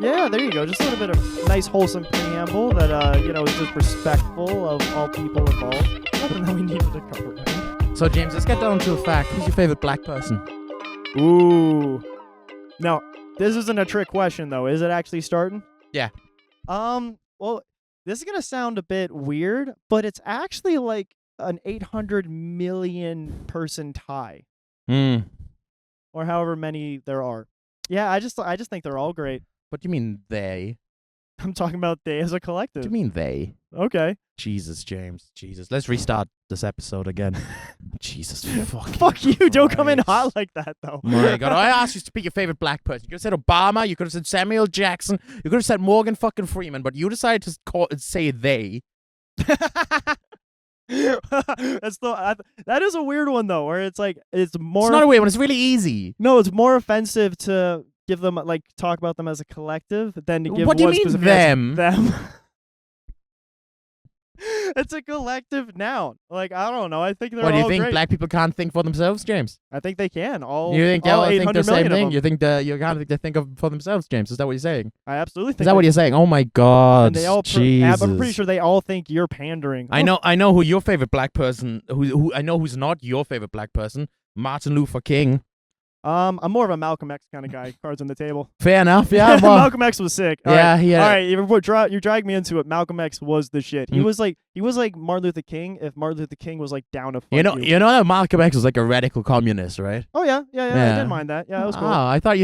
Yeah, there you go. Just a little bit of nice, wholesome preamble that, is just respectful of all people involved. Nothing that we needed to cover. Right? So, James, let's get down to a fact. Who's your favorite black person? Ooh. No, this isn't a trick question, though. Is it actually starting? Yeah. Well, this is going to sound a bit weird, but it's actually like an 800 million person tie. Or however many there are. Yeah, I just think they're all great. What do you mean they? I'm talking about they as a collective. What do you mean they? Okay. Jesus, James. Jesus. Let's restart this episode again. Jesus fucking Fuck you. Don't come in Christ. hot like that, though. My God. I asked you to pick your favorite black person. You could have said Obama. You could have said Samuel Jackson. You could have said Morgan fucking Freeman. But you decided to say they. That is a weird one, though, where it's like, it's more... It's not a weird one. It's really easy. No, it's more offensive to give them, like, talk about them as a collective than to give What do you one mean, specific them? them. It's a collective noun. Like, I don't know. I think they're all What do you think? great. Black people can't think for themselves, James? I think they can. All You think all they'll think the 800 same million of thing? them. You think you can't think they think of for themselves, James? Is that what you're saying? I absolutely think Is that what you're saying? Oh my God! and they all Jesus. I'm pretty sure they all think you're pandering. I know who your favorite black person. Who I know who's not your favorite black person. Martin Luther King. I'm more of a Malcolm X kind of guy. Cards on the table. Fair enough. Yeah. Well, Malcolm X was sick. All yeah. right. Yeah. All right, you dragged me into it. Malcolm X was the shit. He was like Martin Luther King if Martin Luther King was like down to fight You know that Malcolm X was like a radical communist, right? Oh yeah. I didn't mind that. Yeah, that was cool. Oh, I thought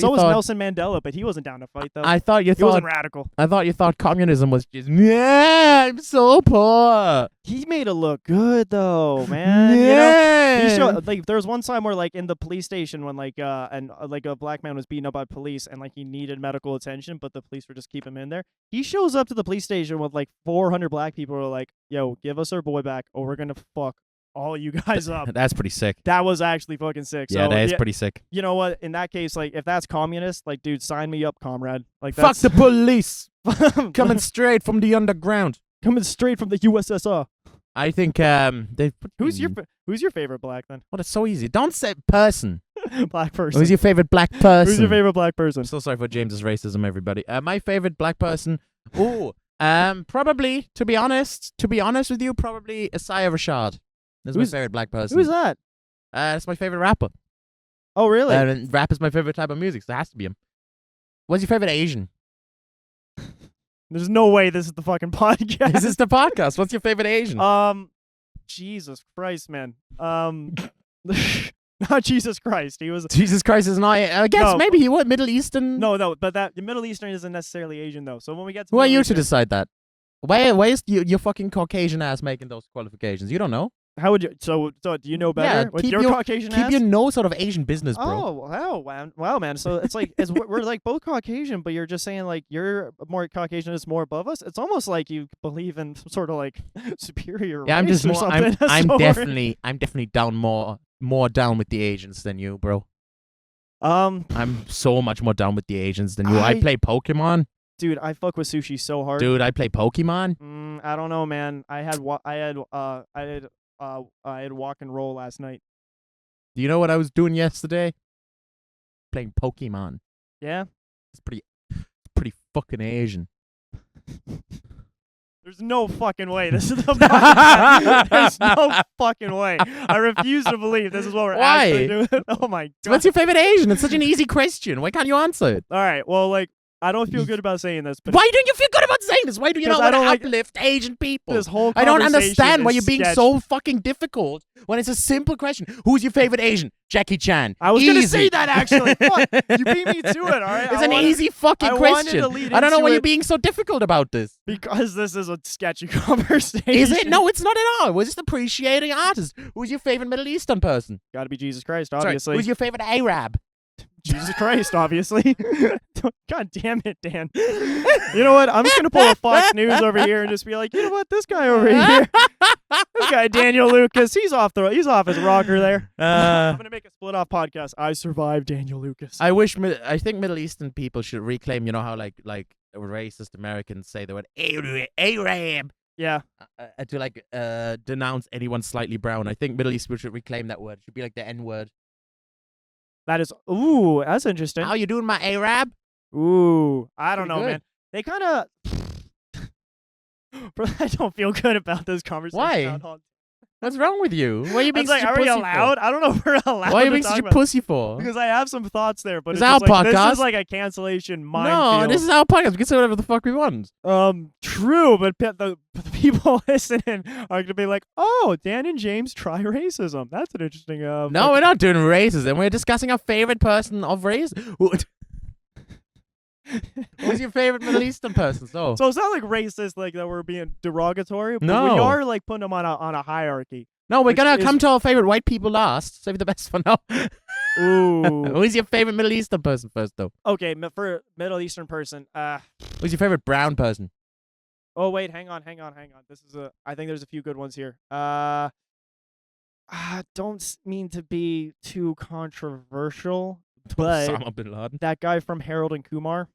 So was Nelson Mandela, but he wasn't down to fight though. I thought he wasn't radical. I thought you thought communism was just I'm so poor. He made it look good though, man. Yeah. He showed like there was one time where like in the police station when like like a black man was beaten up by police and like he needed medical attention, but the police were just keeping him in there. He shows up to the police station with like 400 black people who are like, "Yo, give us our boy back, or we're gonna fuck all you guys up." That's pretty sick. That was actually fucking sick. Yeah, So, that is pretty sick. You know what? In that case, like if that's communist, like dude, sign me up, comrade. Like Fuck that's the police. Coming straight from the underground. coming straight from the USSR. I think they. Who's your favorite black then? What? It's so easy. Don't say person. Black person. Who's your favorwith black person? Who's your favorite black person? I'm so sorry for James's racism, everybody. My favorite black person. Probably to be honest with you, probably Isaiah Rashad. That's my favorite black person. Who's that? That's my favorite rapper. Oh really? And rap is my favorite type of music, so it has to be him. What's your favorite Asian? There's no way this is the fucking podcast. This is the podcast. What's your favorite Asian? Jesus Christ, man. Not Jesus Christ. He was. Jesus Christ is not. I guess No. maybe he was Middle Eastern. No, but that the Middle Eastern isn't necessarily Asian though. So when we get to Who are Middle you to Eastern, decide that? Why is your fucking Caucasian ass making those qualifications? You don't know. How would you? So do you know better? Yeah, with keep your your- Caucasian Keep ass? your nose out of Asian business, bro. Oh wow, man. So it's like we're like both Caucasian, but you're just saying like you're more Caucasian is more above us. It's almost like you believe in some sort of like superior. Yeah, I'm race just or more. something. I'm So- definitely down more down with the Asians than you, bro. I'm so much more down with the Asians than you. I play Pokemon. Dude, I fuck with sushi so hard. Dude, I play Pokemon. I don't know, man. I had walk and roll last night. Do you know what I was doing yesterday? Playing Pokemon. Yeah. It's pretty fucking Asian. There's no fucking way. This is the podcast. There's no fucking way. I refuse to believe this is what we're actually doing. Oh my god. What's your favorite Asian? It's such an easy question. Why can't you answer it? All right. Well, like I don't feel good about saying this, but Why don't you feel good about saying this? Why do you not 'Cause I want to don't like uplift Asian people? this whole I don't conversation understand why is you're being sketch. so fucking difficult when it's a simple question. Who's your favorite Asian? Jackie Chan. I was Easy. gonna say that actually. Fuck. You beat me to it. All right. It's I an wanted- easy fucking I wanted question. to lead I don't know into why it you're being so difficult about this. because this is a sketchy conversation. Is it? No, it's not at all. We're just appreciating artists. Who's your favorite Middle Eastern person? Got to be Jesus Christ, Sorry, obviously. who's your favorite Arab? Jesus Christ, obviously. God damn it, Dan. You know what? I'm just gonna pull a Fox News over here and just be like, you know what? This guy over here, this guy Daniel Lucas, he's off his rocker there. I'm gonna make a split off podcast. I survived Daniel Lucas. I think Middle Eastern people should reclaim. You know how like racist Americans say the word Arab. Yeah. To denounce anyone slightly brown. I think Middle East people should reclaim that word. It should be like the N word. That is. Ooh, that's interesting. How you doing, my Arab? Ooh, I don't Pretty know, good. man. They kind of. I don't feel good about this conversation. Why? What's wrong with you? Why are you being It's like, such a are we pussy allowed? I don't know if we're for? allowed. Why are you to being talk such a about pussy for? Because I have some thoughts there, but It's it's our just like, this podcast. is like a cancellation No, minefield. this is our podcast. We can say whatever the fuck we want. True, but the people listening are gonna be like, "Oh, Dan and James try racism." That's an interesting. No, we're not doing racism. We're discussing our favorite person of race. Who's your favorite Middle Eastern person? So it's not like racist, like that we're being derogatory. But No. we are like putting them on a hierarchy. no, we're which gonna is- come to our favorite white people last. Save the best for now. Ooh. Who's your favorite Middle Eastern person first, though? Okay, for Middle Eastern person. Who's your favorite brown person? Oh wait, hang on. This is I think there's a few good ones here. Don't mean to be too controversial, but Osama bin Laden. that guy from Harold and Kumar,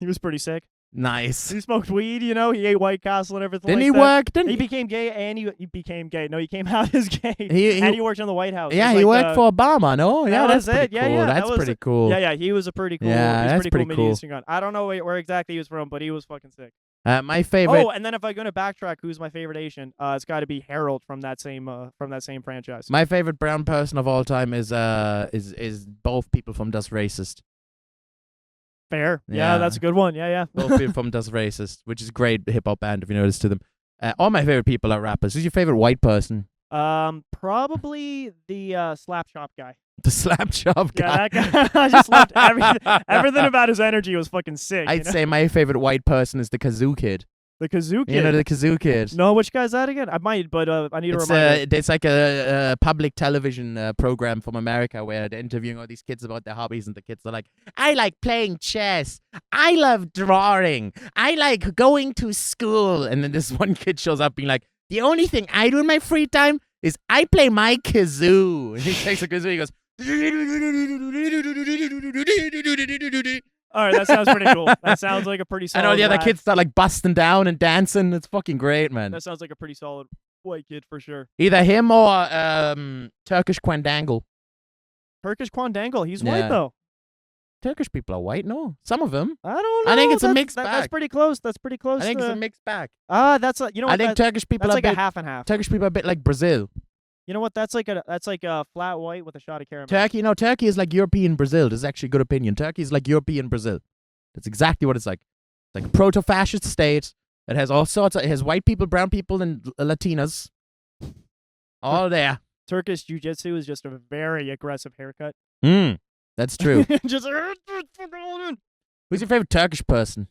he was pretty sick. Nice. He smoked weed, you know. He ate White Castle and everything. Didn't like he that. work? Didn't He became gay, and he became gay. No, he came out as gay, He- and he worked in the White House. Yeah, It was he like worked for Obama. No, yeah, that that's was pretty it. cool. Yeah, that That's was pretty it. cool. Yeah, he was a pretty cool. Yeah, he was that's pretty pretty cool cool. Middle Eastern guy. I don't know where exactly he was from, but he was fucking sick. My favorite. Oh, and then if I'm gonna backtrack, who's my favorite Asian? It's got to be Harold from that same franchise. My favorite brown person of all time is both people from Das Racist. Fair. Yeah, Yeah. that's a good one. Yeah. Both people from Das Racist, which is a great hip hop band if you notice to them. All my favorite people are rappers. Who's your favorite white person? Probably the slap shop guy. The Slap Shop guy. Yeah, that guy. I just loved everything about his energy was fucking sick. I'd say my favorite white person is the Kazoo Kid. the Kazoo Kid. You know the Kazoo Kid. No, which guy's that again? I might, but I need a reminder. It's like a public television program from America where they're interviewing all these kids about their hobbies, and the kids are like, I like playing chess. I love drawing. I like going to school. And then this one kid shows up being like, the only thing I do in my free time is I play my kazoo. And he takes a kazoo and he goes, All right, that sounds pretty cool. That sounds like a pretty solid. and all the other whack. kids start like busting down and dancing. It's fucking great, man. That sounds like a pretty solid white kid for sure. Either him or Turkish Quandangle. Turkish Quandangle, he's Yeah. white though. Turkish people are white, no? Some of them. I don't know. I think it's a That's- mixed That's bag. pretty close. That's pretty close. I think to, it's a mixed bag. that's you know what? I think Turkish people that's are like a a bit, half and half. Turkish people are a bit like Brazil. You know what? That's like a flat white with a shot of caramel. Turkey is like European Brazil. This is actually a good opinion. Turkey is like European Brazil. That's exactly what it's like. It's like a proto-fascist state. It has all sorts of, it has white people, brown people, and Latinas. All there. Turkish jiu-jitsu is just a very aggressive haircut. That's true. Just Who's your favorite Turkish person?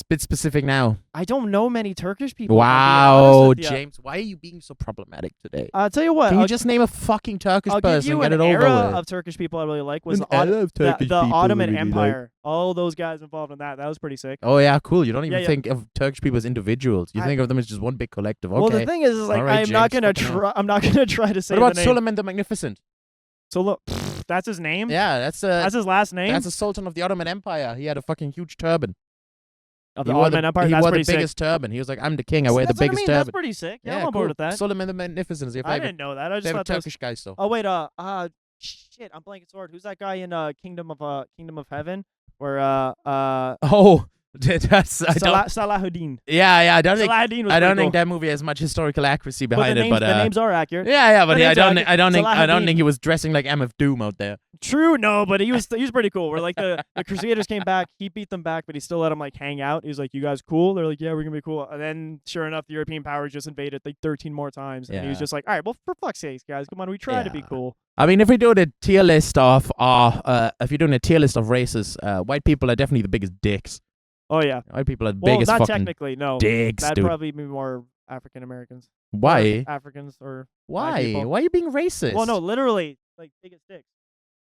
Bit specific now. I don't know many Turkish people. if I'm being honest Wow, with ya. James, why are you being so problematic today? I'll tell you what. Can you I'll, just name a fucking Turkish I'll give person you and get an it over era with? of Turkish people I really like was An the, era of Turkish the people Ottoman really like. Empire. All those guys involved in that. That was pretty sick. Oh yeah, cool. You don't even Yeah. think of Turkish people as individuals. You think of them as just one big collective. Okay. Well, the thing is like All right, I'm not James, gonna fucking hell. try. I'm not gonna try to say What about the name. Suleiman the Magnificent? So look, that's his name. Yeah, That's that's his last name. a sultan of the Ottoman Empire. He had a fucking huge turban. Of the He wore Ottoman Empire. He That's wore the pretty sick. biggest turban. He was like, I'm the king. I wear the That's what biggest I mean. turban. That's pretty sick. Yeah, I'm on board with that. Suleiman the Magnificent is your I favorite, didn't know that. I just favorite thought that was. Turkish guy. So Oh wait, shit, I'm blanking sword. Who's that guy in Kingdom of Heaven? Where oh, that's I don't. Salahuddin. Yeah, I don't think. Salahuddin was I don't pretty think cool. that movie has much historical accuracy But behind the it. names, But the names are accurate. yeah, but the names are I don't Salahuddin. think he was dressing like MF Doom out there. True, no, but he was pretty cool. Where like the Crusaders came back, he beat them back, but he still let them like hang out. He was like, "You guys cool?" They're like, "Yeah, we're gonna be cool." And then, sure enough, the European powers just invaded like 13 more times, and he was Yeah. just like, "All right, well, for fuck's sake, guys, come on, we try to be Yeah. cool." I mean, if we do the tier list of, if you're doing a tier list of races, white people are definitely the biggest dicks. Oh yeah. White people are the Well, biggest not fucking technically, no. dicks, That'd dude. probably be more African Americans. Why? Africans or Why? people. Why are you being racist? well, no, literally like biggest dicks,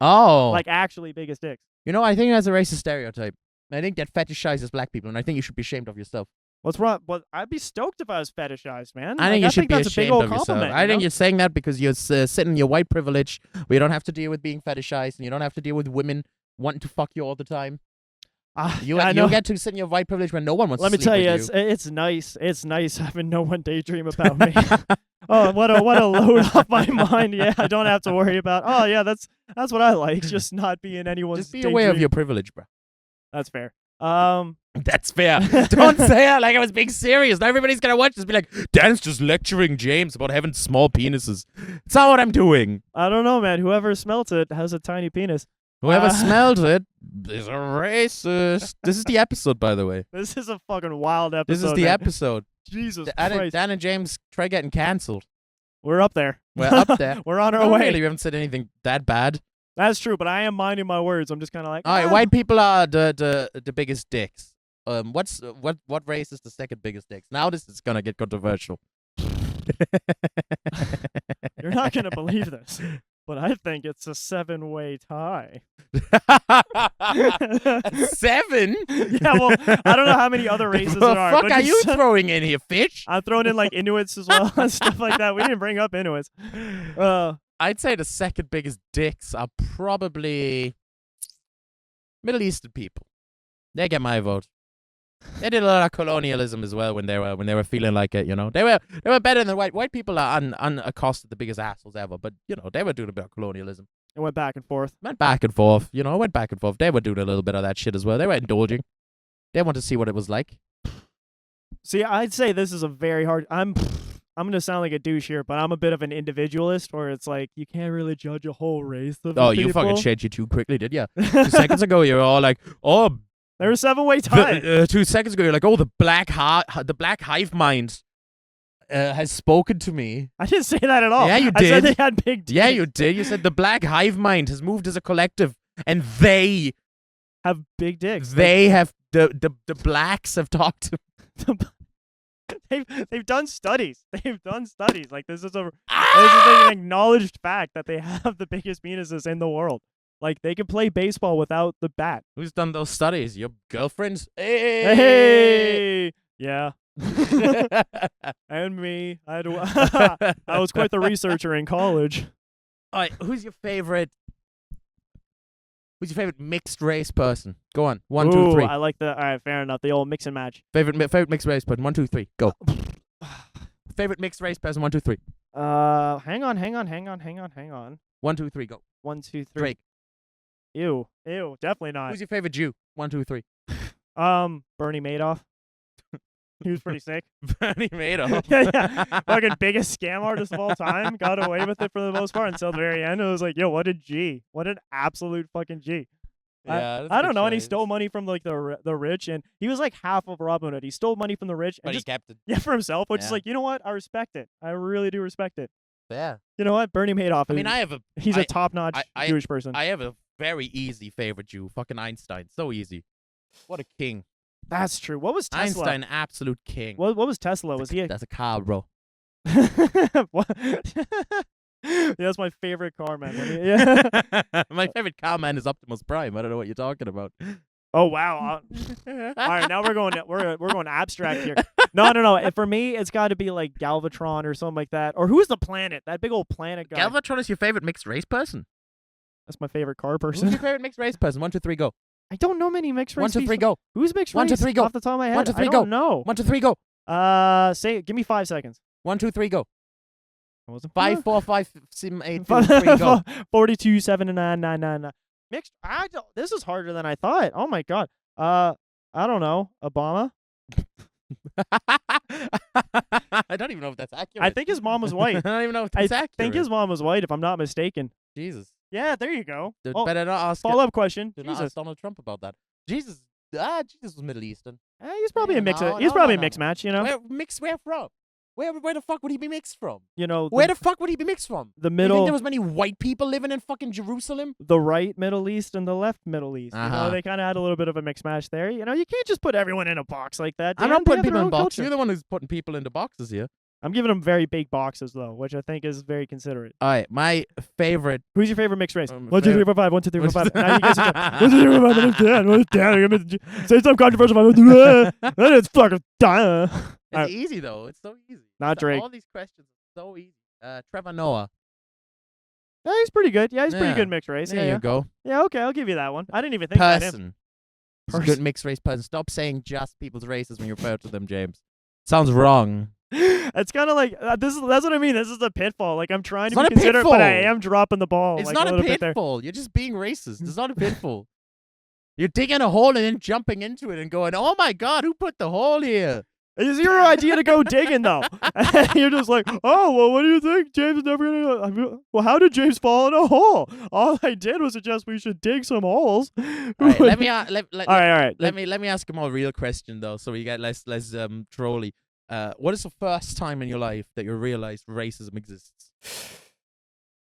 Oh. like actually biggest dicks. You know, I think that's a racist stereotype. I think that fetishizes black people, and I think you should be ashamed of yourself. What's wrong? Well, I'd be stoked if I was fetishized, man. I think you should be that's a big ashamed old of yourself. compliment. I think you you're saying that because you're sitting in your white privilege, where you don't have to deal with being fetishized, and you don't have to deal with women wanting to fuck you all the time. You I know. get to sit in your white privilege when no one wants Let to me sleep tell you, with it's nice. It's nice having no one daydream about me. Oh, what a load off my mind. Yeah, I don't have to worry about. Oh, yeah, that's That's what I like. Just not be in anyone's. Just be aware of daydream. your privilege, bro. That's fair. That's fair. Don't say it like I was being serious. Now everybody's gonna watch this and be like, Dan's just lecturing James about having small penises. It's not what I'm doing. I don't know, man. Whoever smelt it has a tiny penis. Whoever smelled it is a racist. This is the episode, by the way. This is a fucking wild episode. This is the man. episode. Jesus Christ. Dan and James try getting cancelled. We're up there. We're up there. We're on our No, way. really, we haven't said anything that bad. That's true, but I am minding my words. I'm just kind of like, All right, white people are the biggest dicks. What race is the second biggest dicks? Now this is gonna get controversial. You're not gonna believe this, but I think it's a 7-way tie. 7? Yeah, well, I don't know how many other races The there are. fuck but are just- you throwing in here, fish? I'm throwing in like Inuits as well and stuff like that. We didn't bring up Inuits. I'd say the second biggest dicks are probably Middle Eastern people. They get my vote. They did a lot of colonialism as well when they were feeling like it, you know. They were better than white people are unaccosted the biggest assholes ever, but you know, they were doing a bit of colonialism. It went back and forth. Went back and forth, you know, went back and forth. They were doing a little bit of that shit as well. They were indulging. They wanted to see what it was like. See, I'd say this is a very hard. I'm gonna sound like a douche here, but I'm a bit of an individualist, where it's like you can't really judge a whole race of Oh, people. you fucking changed it too quickly, did ya? 2 seconds ago, you were all like, oh. There was 7-way tie. 2 seconds ago, you're like, oh, the black hive mind has spoken to me. I didn't say that at all. Yeah, you I said did. they had big dicks. Yeah, you did. You said the black hive mind has moved as a collective, and they have big dicks. have the blacks have talked to. They've done studies. They've done studies. Like this is an acknowledged fact that they have the biggest penises in the world. Like they can play baseball without the bat. Who's done those studies? Your girlfriends? Hey, yeah. And me. I was quite the researcher in college. All right, who's your favorite mixed race person? Go on. 1, 2, 3. I like the. All right, fair enough. The old mix and match. Favorite mixed race person. 1, 2, 3. Go. Favorite mixed race person. 1, 2, 3. Hang on. 1, 2, 3. Go. 1, 2, 3. Drake. Ew, definitely not. Who's your favorite Jew? 1, 2, 3. Bernie Madoff. He was pretty sick. Bernie Madoff. yeah. Fucking biggest scam artist of all time. Got away with it for the most part until the very end. It was like, yo, what a G. What an absolute fucking G. Yeah, I don't know. And he stole money from like the rich, and he was like half of Robin Hood. He stole money from the rich, and But he just kept it. yeah for himself. Which is Yeah. like, you know what? I respect it. I really do respect it. Yeah. You know what? Bernie Madoff. I mean, he's a top-notch I- Jewish person. I have a very easy favorite Jew. Fucking Einstein. So easy. What a king. That's true. What was Tesla? Einstein, absolute king. What was Tesla? Was he? That's a car, bro. What? Yeah, that's my favorite car, man. Yeah. My favorite car, man, is Optimus Prime. I don't know what you're talking about. Oh wow. All right, now we're going abstract here. No. For me, it's got to be like Galvatron or something like that. Or who's the planet? That big old planet guy. Galvatron is your favorite mixed race person? That's my favorite car Who's person. your favorite mixed race person? 1, 2, 3, go. I don't know many mixed race. 1, 2, 3, people. go. Who's mixed race? 1, 2, 3, go. Off the top of my head, 1, 2, 3, I go. don't know. 1, 2, 3, go. Give me 5 seconds. 1, 2, 3, go. I wasn't 5, 4, 5, 6, 8, 2, 3, go. 42, 7, 9, 9, 9. Mixed. This is harder than I thought. Oh my god. I don't know. Obama. I don't even know if that's accurate. I think his mom was white. I don't even know if that's I accurate. think his mom was white, if I'm not mistaken. Jesus. Yeah, there you go. Oh, better not ask. Follow-up question. Do not Jesus. ask Donald Trump about that. Jesus. Jesus was Middle Eastern. He's probably Yeah, a mix. no, He's no, probably no, a mixed no. match. You know. Where from? Where the fuck would he be mixed from? You know. Where the fuck would he be mixed from? The You think middle. there was many white people living in fucking Jerusalem? The right Middle East and the left Middle East. You know, Uh-huh. they kind of had a little bit of a mix match there. You know, you can't just put everyone in a box like that. I'm Dan. not They putting have their people in own boxes. culture. You're the one who's putting people into boxes here. I'm giving them very big boxes though, which I think is very considerate. All right, my favorite. Who's your favorite mixed race? 1, 2, favorite- 3, 4, 5. 1, 2, 3, 4, 5. Now you guys are 1, 2, 3, 4, 5. What's Dan? What's Dan? Say something controversial. It's fucking Dan. It's easy though. It's so easy. Not Drake. All these questions are so easy. Trevor Noah. Yeah, he's pretty good. Yeah, he's pretty Yeah. good mixed race. There Yeah, you go. yeah. Okay, I'll give you that one. I didn't even think about him. Person. He's a good mixed race person. Stop saying just people's races when you refer to them, James. Sounds wrong. It's kind of like that's what I mean. This is a pitfall. Like I'm trying It's to be not a considerate, but I pitfall. am dropping the ball. It's like, not a a little bit there. pitfall. You're just being racist. It's not a pitfall. You're digging a hole and then jumping into it and going, "Oh my God, who put the hole here?" It's your idea to go digging, though. You're just like, oh, well, what do you think? James is never gonna. Well, how did James fall in a hole? All I did was suggest we should dig some holes. All right, let me all right. let me ask a more real question though, so we get less trolly. What is the first time in your life that you realized racism exists?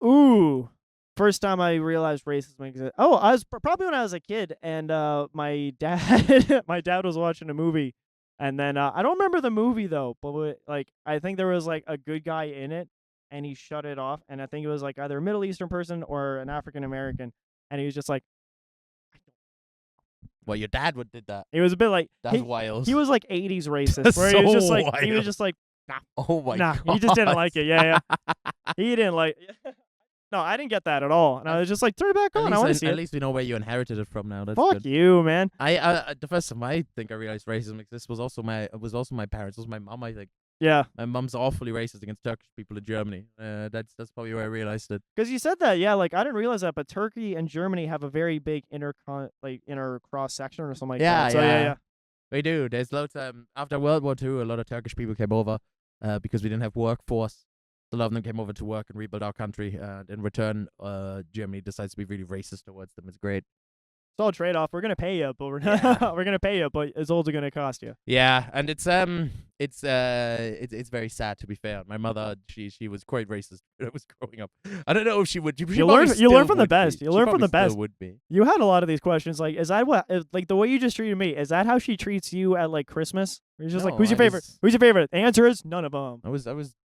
Ooh. First time I realized racism exists. Oh, I was probably when I was a kid, and my dad was watching a movie, and then I don't remember the movie though, but like I think there was like a good guy in it, and he shut it off, and I think it was like either a Middle Eastern person or an African American, and he was just like, Well, your dad would did that. it was a bit like That's wild. he was like 80s racist, That's where he was so just like he was wild. just like Oh my nah, God. he just didn't like it. Yeah, he didn't like. No, I didn't get that at all, and I was just like, turn it back on. I want to see At it. least we know where you inherited it from now. That's Fuck good. you, man. The first time I think I realized racism exists was also my parents. It was my mom. I think Yeah. my mom's awfully racist against Turkish people in Germany. That's probably where I realized it. Because you said that, yeah, like I didn't realize that, but Turkey and Germany have a very big inner cross section or something like that. So yeah. We do. There's loads. After World War II, a lot of Turkish people came over, because we didn't have workforce. A lot of them came over to work and rebuild our country. In return, Germany decides to be really racist towards them. It's great. It's all a trade off. We're gonna pay you, but we're Yeah. not. We're gonna pay you, but it's also gonna cost you. Yeah, and it's very sad, to be fair. My mother, she was quite racist when I was growing up. I don't know if she would. She You probably learn still from the would be. best. You She learn from probably the best. still would be. You had a lot of these questions. Like, is that like the way you just treated me? Is that how she treats you at like Christmas? Where you're just like, No, who's your I favorite? was- Who's your favorite? The answer is none of them. I was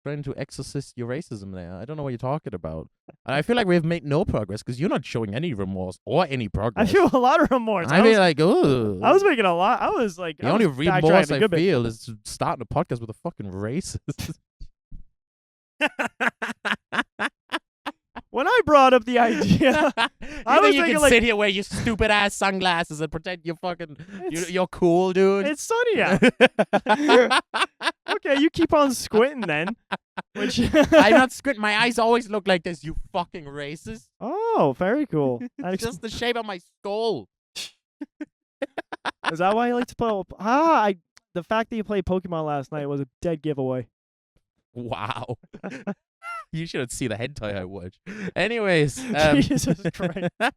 trying to exorcist your racism there. I don't know what you're talking about. And I feel like we've made no progress because you're not showing any remorse or any I progress. feel a lot of remorse. I feel like, oh. I was making a lot. I was like, The I only was remorse backtracking a I good bit. feel is starting a podcast with a fucking racist. When I brought up the idea, I You was think you thinking can like, sit here wear your stupid ass sunglasses and pretend you're fucking you're cool, dude. it's sunny out. Okay, you keep on squinting then. Which I'm not squinting. My eyes always look like this. You fucking racist. Oh, very cool. It's just the shape of my skull. Is that why you like to play? The fact that you played Pokemon last night was a dead giveaway. Wow. You should see the hentai I watch. Anyways, Jesus Christ. I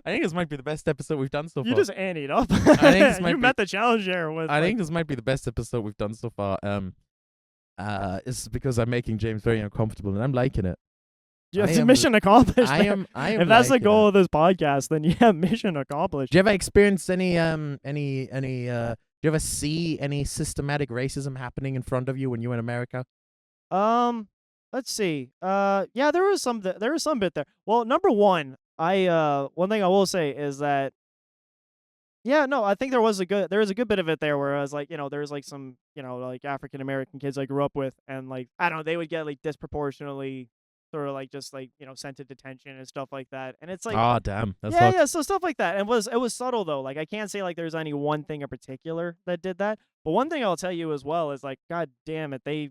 think this might be the best episode we've done so far. You just anteed up. think this might you be- met the challenge there with. I think this might be the best episode we've done so far. It's because I'm making James very uncomfortable, and I'm liking it. yeah, I it's am- mission accomplished. I am. If that's the liking goal it. of this podcast, then yeah, mission accomplished. Do you ever experience any do you ever see any systematic racism happening in front of you when you were in America? Let's see. Yeah, there was some bit there. Well, number one, one thing I will say is that, yeah, no, I think there was a good bit of it there where I was like, there's like some, like African American kids I grew up with, and like I don't know, they would get like disproportionately sort of like just like sent to detention and stuff like that, and it's like. Oh damn, that's Yeah, so stuff like that. And it was subtle though. Like I can't say like there's any one thing in particular that did that. But one thing I'll tell you as well is like, God damn it, they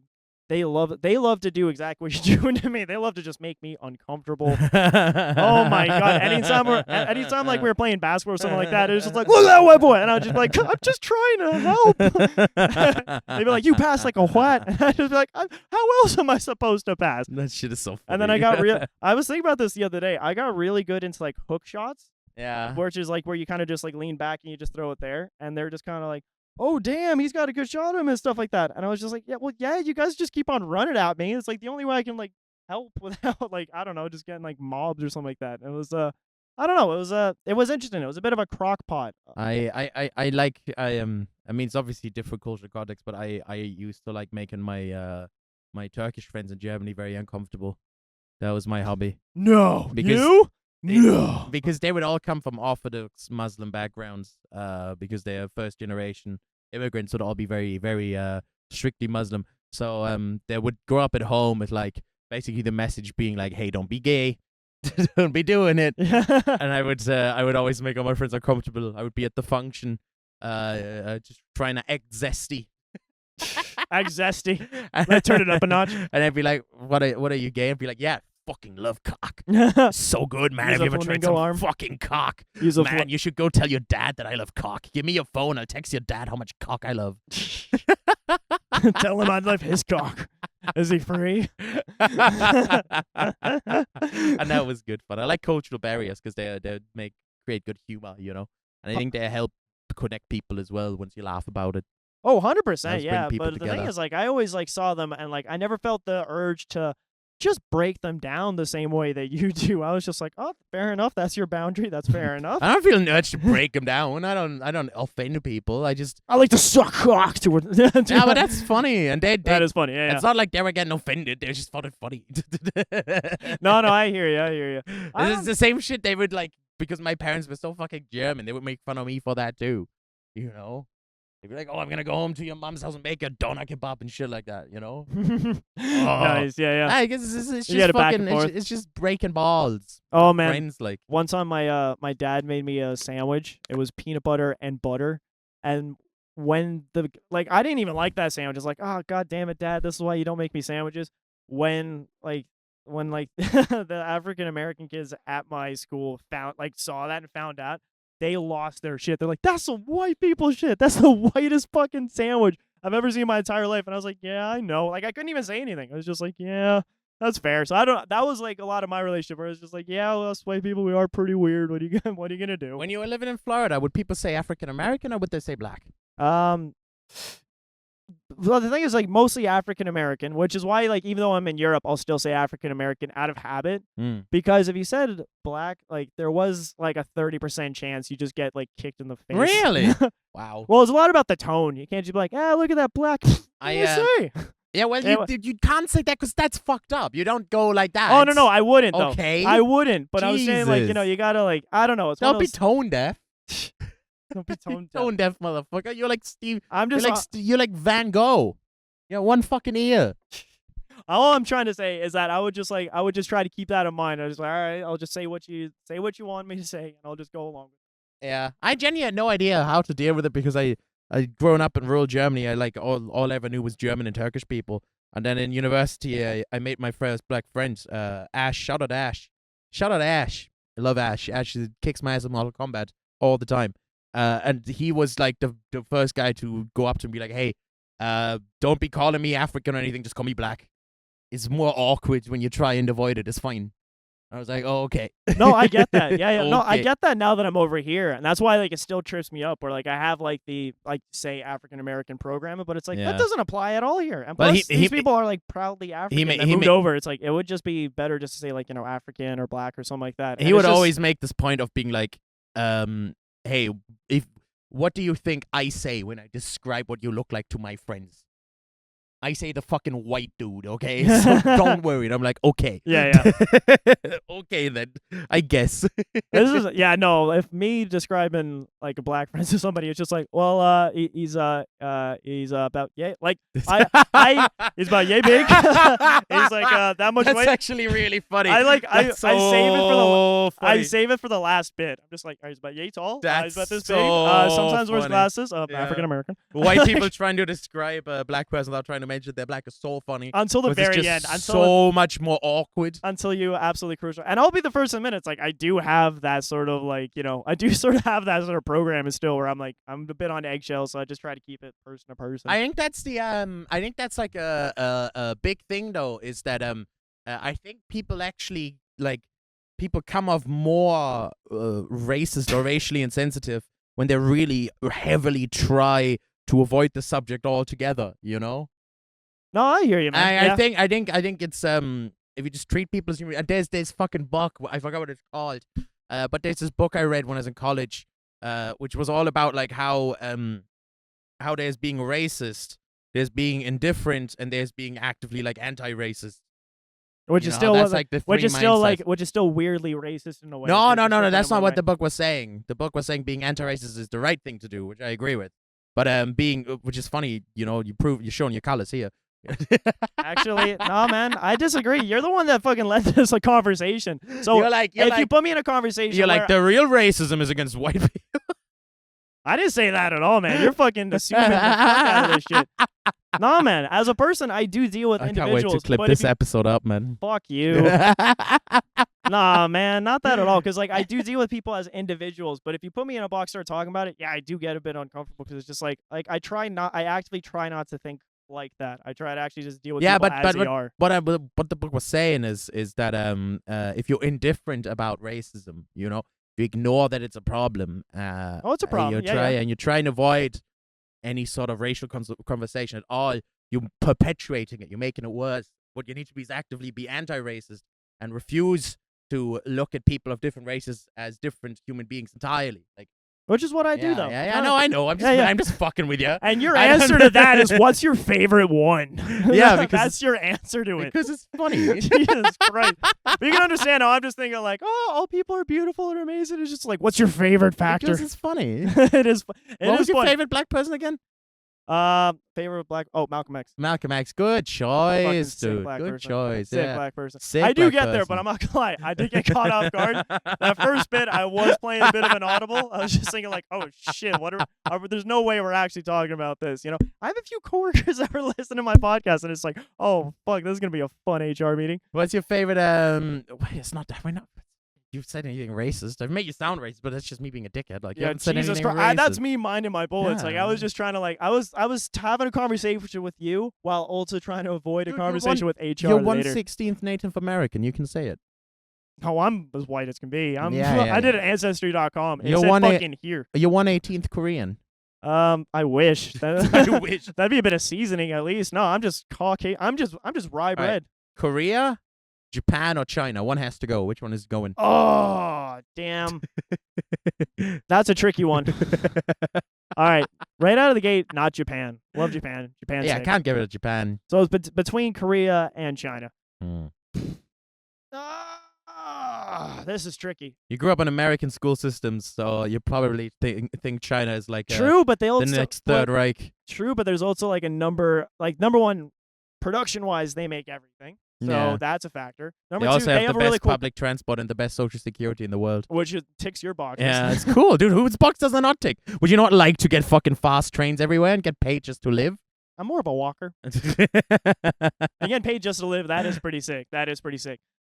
love to do exactly what you're doing to me. They love to just make me uncomfortable. Oh my God. Anytime like we were playing basketball or something like that, it was just like, look at that white boy. And I was just like, I'm just trying to help. They'd be like, you passed like a what? And I'd just be like, how else am I supposed to pass? That shit is so funny. And then I was thinking about this the other day. I got really good into like hook shots. Yeah. Which is like where you kind of just like lean back and you just throw it there, and they're just kind of like, oh damn, he's got a good shot on him and stuff like that. And I was just like, yeah, you guys just keep on running at me. It's like the only way I can like help without like, I don't know, just getting like mobbed or something like that. It was I don't know, it was interesting. It was a bit of a crock pot. I mean, it's obviously different cultural context, but I used to like making my my Turkish friends in Germany very uncomfortable. That was my hobby. No, Because you? No, because they would all come from Orthodox Muslim backgrounds. Because they're first generation immigrants, would all be very, very strictly Muslim. So they would grow up at home with like basically the message being like, "Hey, don't be gay, don't be doing it." And I would always make all my friends uncomfortable. I would be at the function, just trying to act zesty. Act zesty. Let's turn it up a notch. And they'd be like, what are you gay? And be like, yeah, fucking love cock. So good, man. Use Have a you ever tried flamingo some arm. fucking cock? Use a Man, you should go tell your dad that I love cock. Give me your phone. I'll text your dad how much cock I love. Tell him I love his cock. Is he free? And that was good fun. I like cultural barriers because they create good humor, you know. And I think they help connect people as well once you laugh about it. Oh, 100%, Helps bring yeah. people But the thing together. is, like, I always like saw them, and like I never felt the urge to just break them down the same way that you do. I was just like, oh, fair enough. That's your boundary. That's fair enough. I don't feel an urge to break them down. I don't offend people. I just I like to suck cock to it. yeah, but that's funny. And that is funny. Yeah, It's not like they were getting offended. They just found it funny. No, I hear you. I hear you. It's the same shit they would like because my parents were so fucking German. They would make fun of me for that too. You know, they'd be like, "Oh, I'm gonna go home to your mom's house and make a doner kebab and shit like that." You know. Nice. Yeah, yeah. I guess it's You get just it back and fucking. forth. It's just breaking balls. Oh man. Friends like. One time my dad made me a sandwich. It was peanut butter and butter. And when I didn't even like that sandwich. It's like, oh god damn it, Dad, this is why you don't make me sandwiches. When the African American kids at my school saw that and found out, they lost their shit. They're like, that's some white people shit. That's the whitest fucking sandwich I've ever seen in my entire life. And I was like, yeah, I know. Like I couldn't even say anything. I was just like, yeah. That's fair. So that was like a lot of my relationship where it's just like, yeah, well, us white people, we are pretty weird. What are you gonna do? When you were living in Florida, would people say African American or would they say black? Well, the thing is, like, mostly African American, which is why, like, even though I'm in Europe, I'll still say African American out of habit. Because if you said black, like, there was like a 30% chance you just get like kicked in the face. Really? Wow. Well, it's a lot about the tone. You can't just be like, look at that black. I say. Yeah, well, you can't say that because that's fucked up. You don't go like that. Oh no, I wouldn't though. Okay. I wouldn't. But I was saying, like, Jesus. you gotta like, I don't know. It's Don't be tone deaf. Don't be tone deaf. Tone deaf, motherfucker. You're like Steve. I'm just You're like Van Gogh. You have one fucking ear. all I'm trying to say is that I would just try to keep that in mind. I was like, all right, I'll just say what you want me to say, and I'll just go along with it. Yeah, I genuinely had no idea how to deal with it because I grown up in rural Germany. I like all I ever knew was German and Turkish people, and then in university I made my first black friends. Ash, shout out Ash. I love Ash. Ash kicks my ass in Mortal Kombat all the time. And he was like the first guy to go up to him and be like, hey, don't be calling me African or anything, just call me black. It's more awkward when you try and avoid it. It's fine. I was like, oh, okay. No, I get that. Yeah. No, I Okay. get that now that I'm over here. And that's why like it still trips me up where like I have like the say African American program, but it's like Yeah. that doesn't apply at all here. And But plus these people are like proudly African that moved over. It's like it would just be better just to say like, African or black or something like that. And He would it's just- always make this point of being like, hey, what do you think I say when I describe what you look like to my friends? I say the fucking white dude, okay? So don't worry. And I'm like, okay. Yeah. Okay, then. I guess. This is if me describing like a black friend to somebody, it's just like, well, he's about yay, like he's about yay big. He's like that much That's weight. actually really funny. I Funny. save it for the last bit. I'm just like, he's about yay tall. He's That's about this so big. Sometimes wears funny. glasses. Yeah. African American. White people trying to describe a black person without trying to mention they're black is so funny. Until the 'cause it's very just end. so much more awkward. Until you absolutely crucial. And I'll be the first to admit it's like I do have that sort of like, I do sort of have that sort of program still where I'm like I'm a bit on eggshells, so I just try to keep it person to person. I think that's like a big thing though, is that I think people actually like people come off more racist or racially insensitive when they really heavily try to avoid the subject altogether, No, I hear you, man. I think it's if you just treat people as human. And there's this fucking book, I forgot what it's called, but there's this book I read when I was in college, which was all about like how there's being racist, there's being indifferent, and there's being actively like anti-racist. Which is still that's like the which three is still mindsets. which is still weirdly racist in a way. No, 'cause no, it's no, no. still That's kind not of what a the book was saying. The book was saying being anti-racist is the right thing to do, which I agree with. But being, which is funny, you're showing your colors here. Actually, no, man, I disagree. You're the one that fucking led this conversation. So if you put me in a conversation, you're like the real racism is against white people. I didn't say that at all, man. You're fucking assuming the fuck out of this shit. Nah, man. As a person, I do deal with I can't individuals. wait to clip but this if you, episode up, man. fuck you. Nah, man, not that at all. Because like I do deal with people as individuals, but if you put me in a box, start talking about it, yeah, I do get a bit uncomfortable because it's just like I actively try not to think like that. I try to actually just deal with Yeah, people but as they are. what the book was saying is that if you're indifferent about racism, you know, you ignore that it's a problem. Oh, it's a problem. Yeah, yeah. And you try and avoid any sort of racial conversation at all. You're perpetuating it. You're making it worse. What you need to be is actively be anti-racist and refuse to look at people of different races as different human beings entirely. Like, Which is what I do, though. Yeah, I know. I'm just fucking with you. And your answer to that is, what's your favorite one? Yeah, because that's your answer to it. Because it's funny. Jesus Christ. But you can understand how I'm just thinking like, oh, all people are beautiful and amazing. It's just like, what's your favorite factor? Because it's funny. It is. What was your favorite black person again? Favorite black. Oh, Malcolm X. Malcolm X. Good choice, dude. Good choice. Sick Yeah. black person. Sick I do black get there, person. but I'm not gonna lie. I did get caught off guard. That first bit, I was playing a bit of an audible. I was just thinking like, oh shit, there's no way we're actually talking about this. You know, I have a few coworkers that were listening to my podcast, and it's like, oh fuck, this is gonna be a fun HR meeting. What's your favorite? Wait, it's not that. We're not. You've said anything racist. I've made you sound racist, but that's just me being a dickhead. Like, you haven't said Jesus anything Christ. racist. That's me minding my bullets. Like, I was just trying to I was having a conversation with you while also trying to avoid a conversation with HR You're later. 1/16th Native American. You can say it. Oh, I'm as white as can be. I Yeah, did it at Ancestry.com. It You're said 1/8 fucking here. You're 1/18th Korean. I wish. I wish. That'd be a bit of seasoning at least. No, I'm just Caucasian. I'm just rye bread. Korea, Japan, or China? One has to go. Which one is going? Oh, damn. That's a tricky one. All right. Right out of the gate, not Japan. Love Japan. Japan's Yeah, I sick. can't give it to Japan. So it's between Korea and China. Hmm. This is tricky. You grew up in American school systems, so you probably think China is like True, but they also the next Third Reich. True, but there's also like a number one, production wise, they make everything. So Yeah. that's a factor. They Number two, also they have have the a really best cool, public transport and the best social security in the world. which ticks your boxes. Yeah, it's cool, dude. Whose box does that not tick? Would you not like to get fucking fast trains everywhere and get paid just to live? I'm more of a walker. Again, paid just to live. That is pretty sick.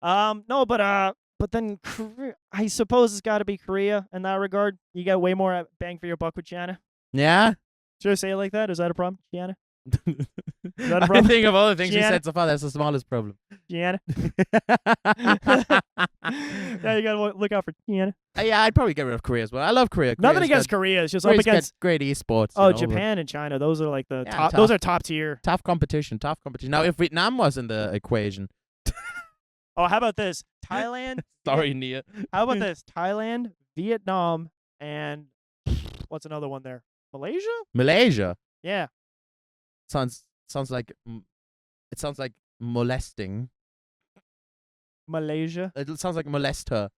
No, but then I suppose it's got to be Korea in that regard. You get way more bang for your buck with China. Yeah? Should I say it like that? Is that a problem, Gianna? I think of all the things you said so far, that's the smallest problem. Gianna? Yeah, you gotta look out for Gianna. Yeah, I'd probably get rid of Korea as well. I love Korea. Nothing against Korea. It's just up Korea's got against great esports. Oh, you know, Japan and China. Those are like the Yeah, top. tough. Those are top tier. Tough competition. Now, if Vietnam was in the equation. Oh, how about this? Thailand. Sorry, Nia. How about this? Thailand, Vietnam, and what's another one there? Malaysia? Yeah. Sounds like it sounds like molesting. Malaysia. It sounds like molester.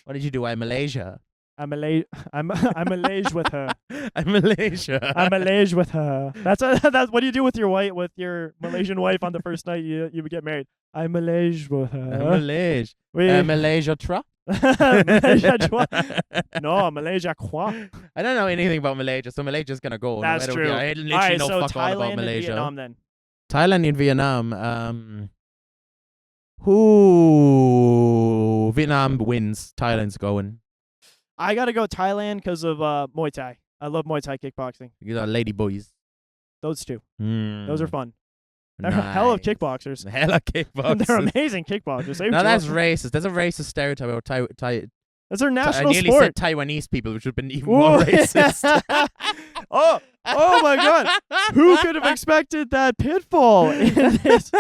What did you do? I'm Malaysia. I'm Malaysia with her. I'm Malaysia. I'm Malaysia with her. That's what do you do with your Malaysian wife on the first night you get married? I'm Malaysia with her. I'm Malaysia. Malaysia tra? Malaysia quoi? No, Malaysia quoi? I don't know anything about Malaysia, so Malaysia's gonna go. That's no true. I literally All right, know so fuck all Thailand about and Malaysia. Vietnam then. Thailand and Vietnam. Who? Vietnam wins. Thailand's going. I gotta go Thailand because of Muay Thai. I love Muay Thai kickboxing. You got lady boys. Those two. Mm. Those are fun. They're hell of kickboxers. Hella kickboxers. They're amazing kickboxers. No, that's racist. There's a racist stereotype about Thai. That's their I national nearly sport. said Taiwanese people, which would have been even more Ooh, racist. Oh my God! Who could have expected that pitfall in this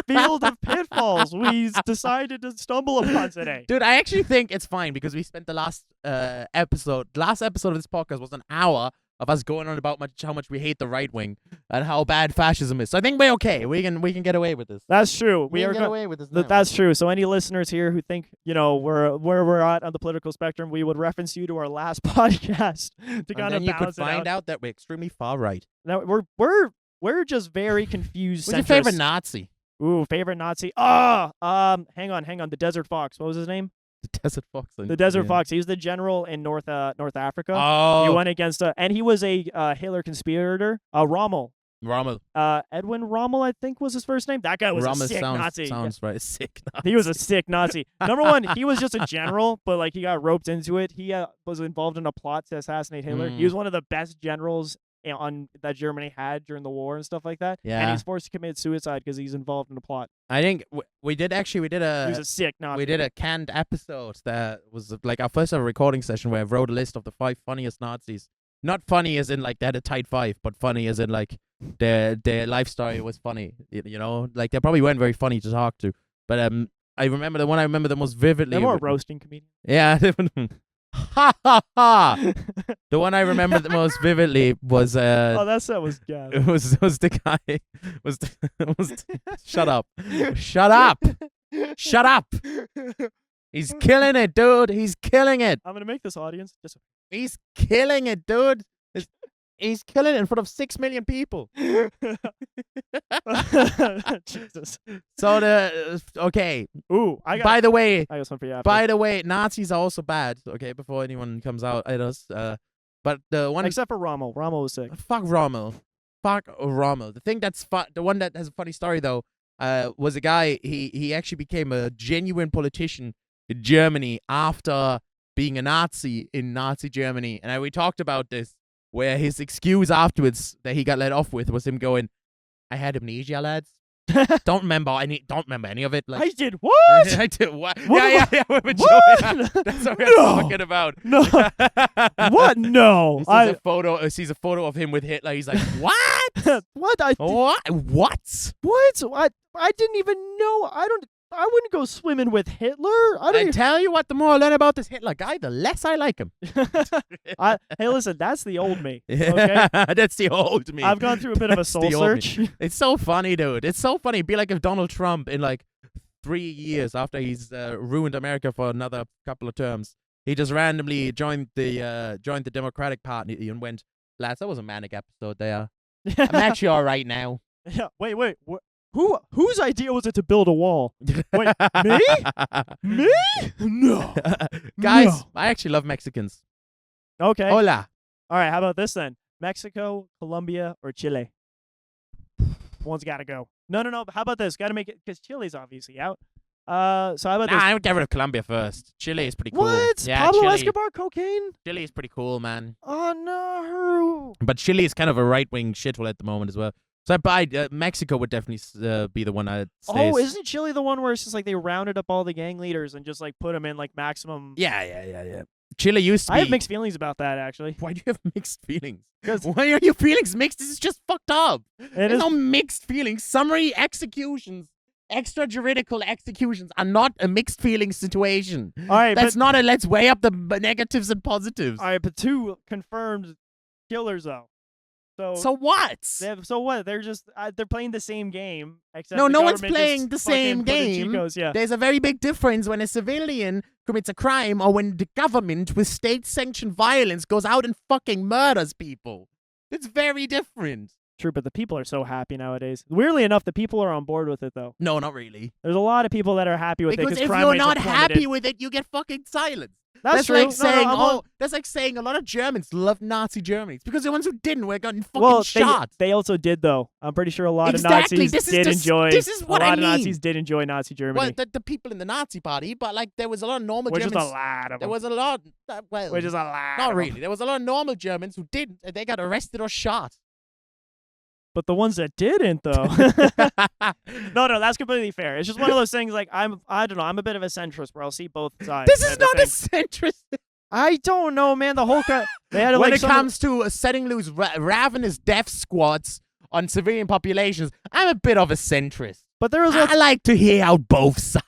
field of pitfalls we decided to stumble upon today? Dude, I actually think it's fine because we spent the last episode of this podcast was an hour of us going on about how much we hate the right wing and how bad fascism is. So I think we're okay. We can get away with this. That's true. We can get away with this. That's true. So any listeners here who think where we're at on the political spectrum, we would reference you to our last podcast to kind of you could balance it find out. out that we're extremely far right. Now we're just very confused. What's your centrists. favorite Nazi? Ooh, favorite Nazi. Hang on. The Desert Fox. What was his name? The Desert Fox. The Desert Fox. He was the general in North Africa. Oh. He went against and he was a Hitler conspirator. Rommel. Rommel. Edwin Rommel, I think was his first name. That guy was Rommel a sick Nazi. sounds right. Sick Nazi. He was a sick Nazi. Number one, he was just a general, but like he got roped into it. He was involved in a plot to assassinate Hitler. He was one of the best generals that Germany had during the war and stuff like that. Yeah. And he's forced to commit suicide because he's involved in a plot. I think we did a He was a sick Nazi. we did a canned episode that was like our first ever recording session where I wrote a list of the 5 funniest Nazis. Not funny as in like they had a tight 5, but funny as in like their life story was funny. You know, like they probably weren't very funny to talk to. But I remember the one I remember the most vividly. They're more roasting comedians. Yeah. Ha ha ha! The one I remember the most vividly was Oh, that set was good. it was the guy shut up. Shut up. Shut up. He's killing it, dude. He's killing it. I'm gonna make this audience just. He's killing it, dude. He's killing it in front of 6 million people. Jesus. So okay. Ooh, I got. By the way, I got something for you. After. By the way, Nazis are also bad. Okay, before anyone comes out at us. But the one except for Rommel. Rommel was sick. Fuck Rommel. Fuck Rommel. The thing that's the one that has a funny story though, was a guy. He actually became a genuine politician in Germany after being a Nazi in Nazi Germany, and we talked about this. Where his excuse afterwards that he got let off with was him going, "I had amnesia, lads. Don't remember any of it." Like, I did what? I did what? What yeah. What? That's what we're talking about. No. What? No. He sees a photo of him with Hitler. He's like, "What? What? What? I didn't even know. I wouldn't go swimming with Hitler. I tell you what, the more I learn about this Hitler guy, the less I like him. Hey, listen, that's the old me. Okay? That's the old me. I've gone through a bit of a soul search. It's so funny, dude. It's so funny. It'd be like if Donald Trump, in like 3 years after he's ruined America for another couple of terms, he just randomly joined the Democratic Party and went, "Lads, that was a manic episode there. I'm actually all right now." Yeah. Wait. Whose idea was it to build a wall? Wait, me? Me? No. Guys, No. I actually love Mexicans. Okay. Hola. All right, how about this then? Mexico, Colombia, or Chile? One's got to go. No. How about this? Got to make it, because Chile's obviously out. So how about this? I would get rid of Colombia first. Chile is pretty cool. What? Yeah, Pablo Chile. Escobar cocaine? Chile is pretty cool, man. Oh, no. But Chile is kind of a right-wing shithole at the moment as well. So Mexico would definitely be the one I'd stay. Oh, isn't Chile the one where it's just like they rounded up all the gang leaders and just like put them in like maximum? Yeah. Chile used to be. I have mixed feelings about that, actually. Why do you have mixed feelings? 'Cause Why are your feelings mixed? This is just fucked up. it There's is. no mixed feelings. Summary executions, extrajudicial executions are not a mixed feeling situation. All right, That's but, not a let's weigh up the negatives and positives. all right, but 2 confirmed killers though. So what? So what? They're just they're playing the same game. Except No, the no one's government playing just the same fucking put in game. Chicos, yeah. There's a very big difference when a civilian commits a crime or when the government with state-sanctioned violence goes out and fucking murders people. It's very different. True, but the people are so happy nowadays. Weirdly enough, the people are on board with it though. No, not really. There's a lot of people that are happy with it Because because if crime you're rates are not plummeted. happy with it, you get fucking silenced. That's true. Like saying, I'm that's like saying a lot of Germans love Nazi Germany. It's because the ones who didn't were getting fucking well, shot. they also did though. I'm pretty sure a lot Exactly. of Nazis This is did just- enjoy. this is what a I lot of mean. Nazis did enjoy Nazi Germany, Well, the people in the Nazi party, but like there was a lot of normal which is Germans. a lot of There them. was a lot. Well, Which is a lot. not of really. them. There was a lot of normal Germans who didn't. And they got arrested or shot. But the ones that didn't though. No, that's completely fair. It's just one of those things. Like I don't know. I'm a bit of a centrist where I'll see both sides. This is of the not a thing. centrist. I don't know, man. The whole they had to, When like, it comes to setting loose ravenous death squads on civilian populations, I'm a bit of a centrist. but there was I like to hear out both sides.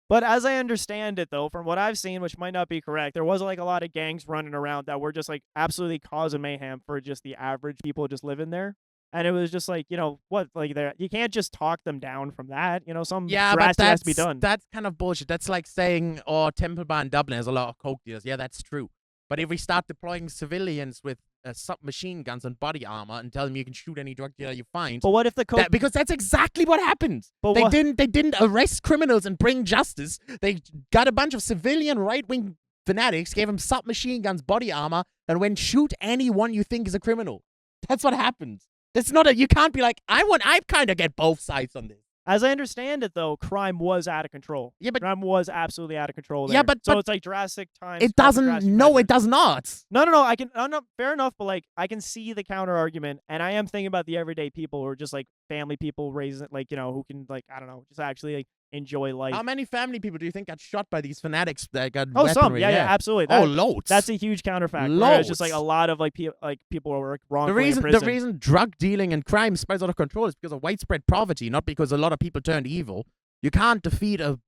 But as I understand it, though, from what I've seen, which might not be correct, there was like a lot of gangs running around that were just like absolutely causing mayhem for just the average people just living there. And it was just like, you can't just talk them down from that. Some drastic has to be done. That's kind of bullshit. That's like saying, oh, Temple Bar in Dublin has a lot of coke dealers. Yeah, that's true. But if we start deploying civilians with submachine guns and body armor and tell them you can shoot any drug dealer you find, But what if the coke? because that's exactly what happened. But They what- didn't arrest criminals and bring justice. They got a bunch of civilian right-wing fanatics, gave them submachine guns, body armor, and went shoot anyone you think is a criminal. That's what happened. That's not a. You can't be like, I kind of get both sides on this. As I understand it, though, crime was out of control. Yeah, but crime was absolutely out of control there. Yeah, but it's like Jurassic times. it fucking doesn't. Jurassic No, Measure. it does not. No. I can. No, fair enough. But like, I can see the counter argument, and I am thinking about the everyday people who are just like family people raising, like who can like I don't know, just actually like enjoy life. How many family people do you think got shot by these fanatics that got some. weaponry? Yeah, absolutely. Loads. That's a huge counterfactor. Loads. It's just like a lot of like people are the wrongfully reason imprisoned. drug dealing and crime spirals out of control is because of widespread poverty, not because a lot of people turned evil. You can't defeat a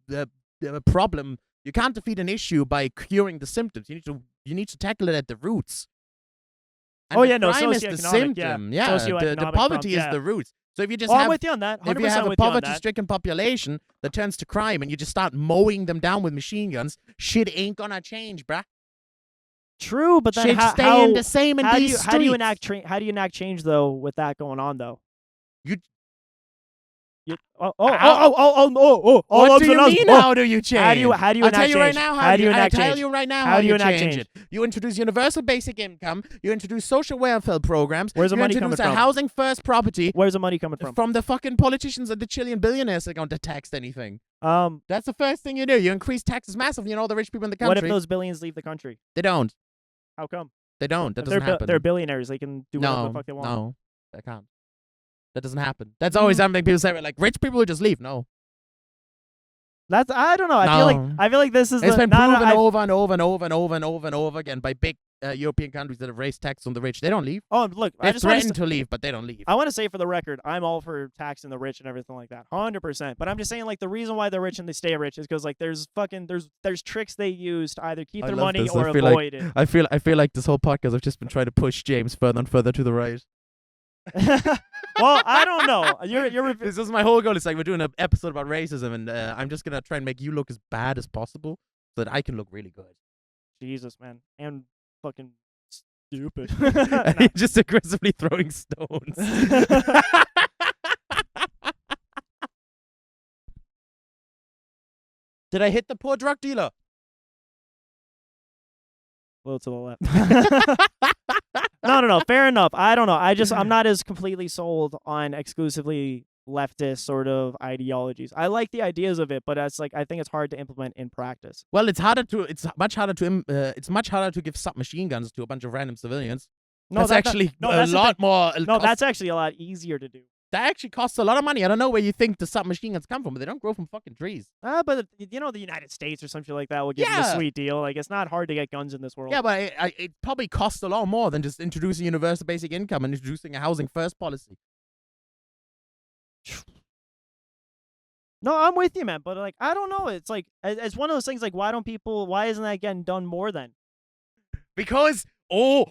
problem. You can't defeat an issue by curing the symptoms. You need to tackle it at the roots. And Oh, the yeah, no, crime is the socioeconomic, symptom. yeah. the Socioeconomic poverty problem, is the roots. So if you just I'm have with you on that. 100% if you have a with you on that. poverty-stricken population that turns to crime and you just start mowing them down with machine guns, shit ain't gonna change, bruh. True, but then Shit staying the same in these streets. how do you enact change though with that going on though? What What do you mean? How do you change? How do you I'll enact tell you right change? now. How do you I'll enact tell change? you right now. How do you enact change change? it? You introduce universal basic income. You introduce social welfare programs. Where's the you money introduce coming a from? housing first property. Where's the money coming from? From the fucking politicians and the Chilean billionaires that are going to tax anything. Um, That's the first thing you do. You increase taxes massively. You know, the rich people in the country. what if those billions leave the country? They don't. How come? They don't. That If doesn't happen. They're billionaires. They can do whatever the No, fuck they want. no, they can't. That doesn't happen. That's always something people say. Like rich people will just leave. No, That's I don't know. I feel like this is it's been proven I- over and over and over and over and over and over again by big European countries that have raised tax on the rich. They don't leave. Oh, look, They I just want threaten to leave, but they don't leave. I want to say for the record, I'm all for taxing the rich and everything like that, 100%. But I'm just saying, like, the reason why they're rich and they stay rich is because, like, there's tricks they use to either keep I their love money this. or I feel avoid it. I feel like this whole podcast I've just been trying to push James further and further to the right. Well, I don't know. You're This is my whole goal. It's like we're doing an episode about racism, and I'm just gonna try and make you look as bad as possible so that I can look really good. Jesus, man, and fucking stupid. You're just aggressively throwing stones. Did I hit the poor drug dealer? A little to the left. No. Fair enough. I don't know. I'm not as completely sold on exclusively leftist sort of ideologies. I like the ideas of it, but it's like I think it's hard to implement in practice. Well, it's much harder to give submachine guns to a bunch of random civilians. No, That's actually a lot easier to do. That actually costs a lot of money. I don't know where you think the submachine guns come from, but they don't grow from fucking trees. But the United States or something like that will give you a sweet deal. Like it's not hard to get guns in this world. Yeah, but it probably costs a lot more than just introducing universal basic income and introducing a housing first policy. No, I'm with you, man. But like, I don't know. It's like it's one of those things. Like, why isn't that getting done more then? Because why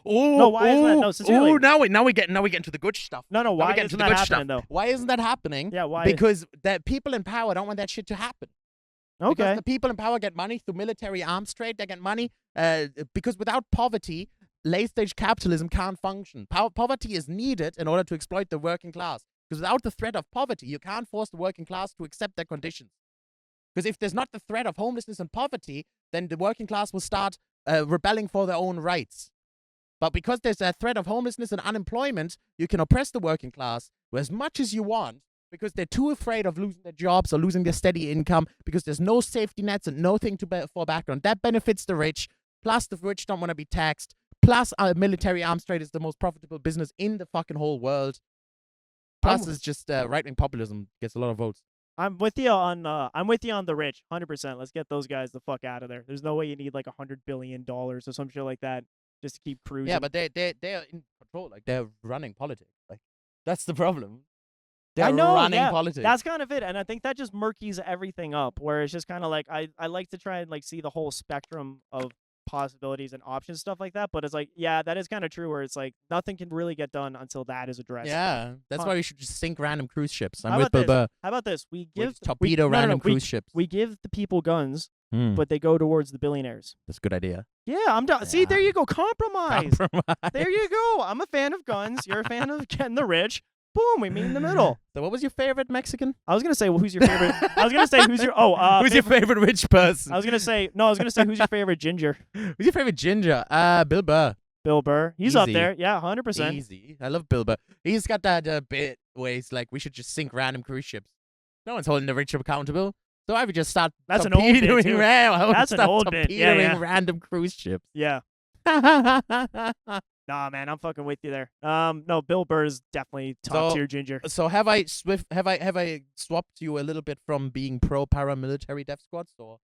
isn't that? No, sincerely. now we get into the good stuff. No, why isn't that happening though? Why isn't that happening? Yeah, why? Because the people in power don't want that shit to happen. Okay. Because the people in power get money through military arms trade. They get money because without poverty, late-stage capitalism can't function. Poverty is needed in order to exploit the working class. Because without the threat of poverty, you can't force the working class to accept their conditions. Because if there's not the threat of homelessness and poverty, then the working class will start rebelling for their own rights. But because there's a threat of homelessness and unemployment, you can oppress the working class as much as you want because they're too afraid of losing their jobs or losing their steady income because there's no safety nets and nothing to fall back on. That benefits the rich. Plus, the rich don't want to be taxed. Plus, military arms trade is the most profitable business in the fucking whole world. Plus, it's just right-wing populism gets a lot of votes. I'm with you on the rich, 100%. Let's get those guys the fuck out of there. There's no way you need like $100 billion or some shit like that just to keep cruising. Yeah, but they're in control. Like they're running politics. Like that's the problem. They're running politics. That's kind of it, and I think that just murkies everything up. Where it's just kind of like I like to try and like see the whole spectrum of possibilities and options, stuff like that. But it's like, yeah, that is kind of true. Where it's like nothing can really get done until that is addressed. Yeah, that's why we should just sink random cruise ships. I'm How with about Bill Burr. How about this? We give torpedo random cruise ships. We give the people guns, but they go towards the billionaires. That's a good idea. Yeah, I'm done. See, there you go. Compromise. Compromise. There you go. I'm a fan of guns. You're a fan of getting the rich. Boom, we meet in the middle. So what was your favorite Mexican? I was gonna say, well, who's your favorite? I was gonna say, who's your who's your favorite rich person? I was gonna say, who's your favorite ginger? Who's your favorite ginger? Bill Burr. Bill Burr. He's up Easy. there. Yeah, 100%. Easy. I love Bill Burr. He's got that bit where he's like, we should just sink random cruise ships. No one's holding the rich accountable. So I would just start That's an old bit, torpedoing too. That's an old bit. Yeah, yeah. random cruise ships. Yeah. Nah, man, I'm fucking with you there. No, Bill Burr is definitely top tier ginger. So have I swapped you a little bit from being pro paramilitary death squads or?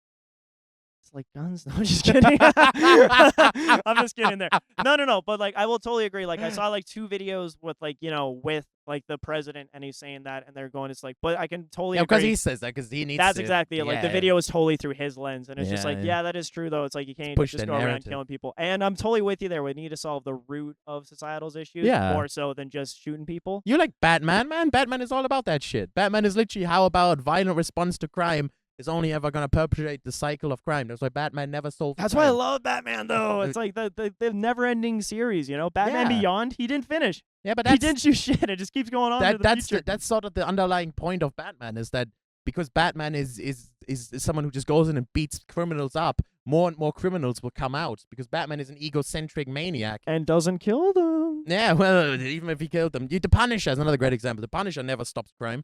It's like guns. No, I'm just kidding. I'm just kidding there. No. But like, I will totally agree. Like, I saw like 2 videos with like, with like the president, and he's saying that, and they're going, it's like, but I can totally agree. Because he says that, because he needs. That's to, exactly it. Like the video is totally through his lens, and it's just like, yeah, that is true though. It's like you can't push just the go around narrative. killing people. And I'm totally with you there. We need to solve the root of societal's issues more so than just shooting people. You like Batman, man? Batman is all about that shit. Batman is literally how about violent response to crime is only ever going to perpetuate the cycle of crime. That's why Batman never solved That's crime. why I love Batman, though. It's like the never-ending series, Batman Beyond, he didn't finish. Yeah, but he didn't do shit. It just keeps going on into the future. That's sort of the underlying point of Batman, is that because Batman is someone who just goes in and beats criminals up, more and more criminals will come out because Batman is an egocentric maniac. And doesn't kill them. Yeah, well, even if he killed them. The Punisher is another great example. The Punisher never stops crime.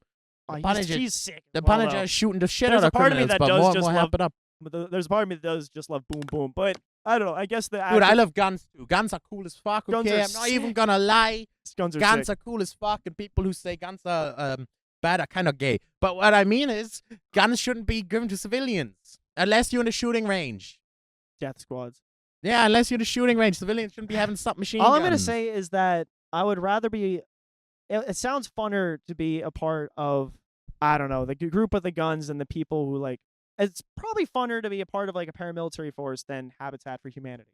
He's sick. The Punisher is shooting the shit out of criminals, but more happen up. There's a part of me that does just love boom boom, but I don't know. I guess Dude, I love guns too. Guns are cool as fuck. Okay, I'm not even gonna lie. Guns are cool as fuck, and people who say guns are bad are kind of gay. But what I mean is, guns shouldn't be given to civilians unless you're in a shooting range. Death squads. Yeah, unless you're in a shooting range, civilians shouldn't be having submachine guns. All I'm gonna say is that I would rather be. It sounds funner to be a part of, I don't know, the group of the guns and the people who like. It's probably funner to be a part of like a paramilitary force than Habitat for Humanity.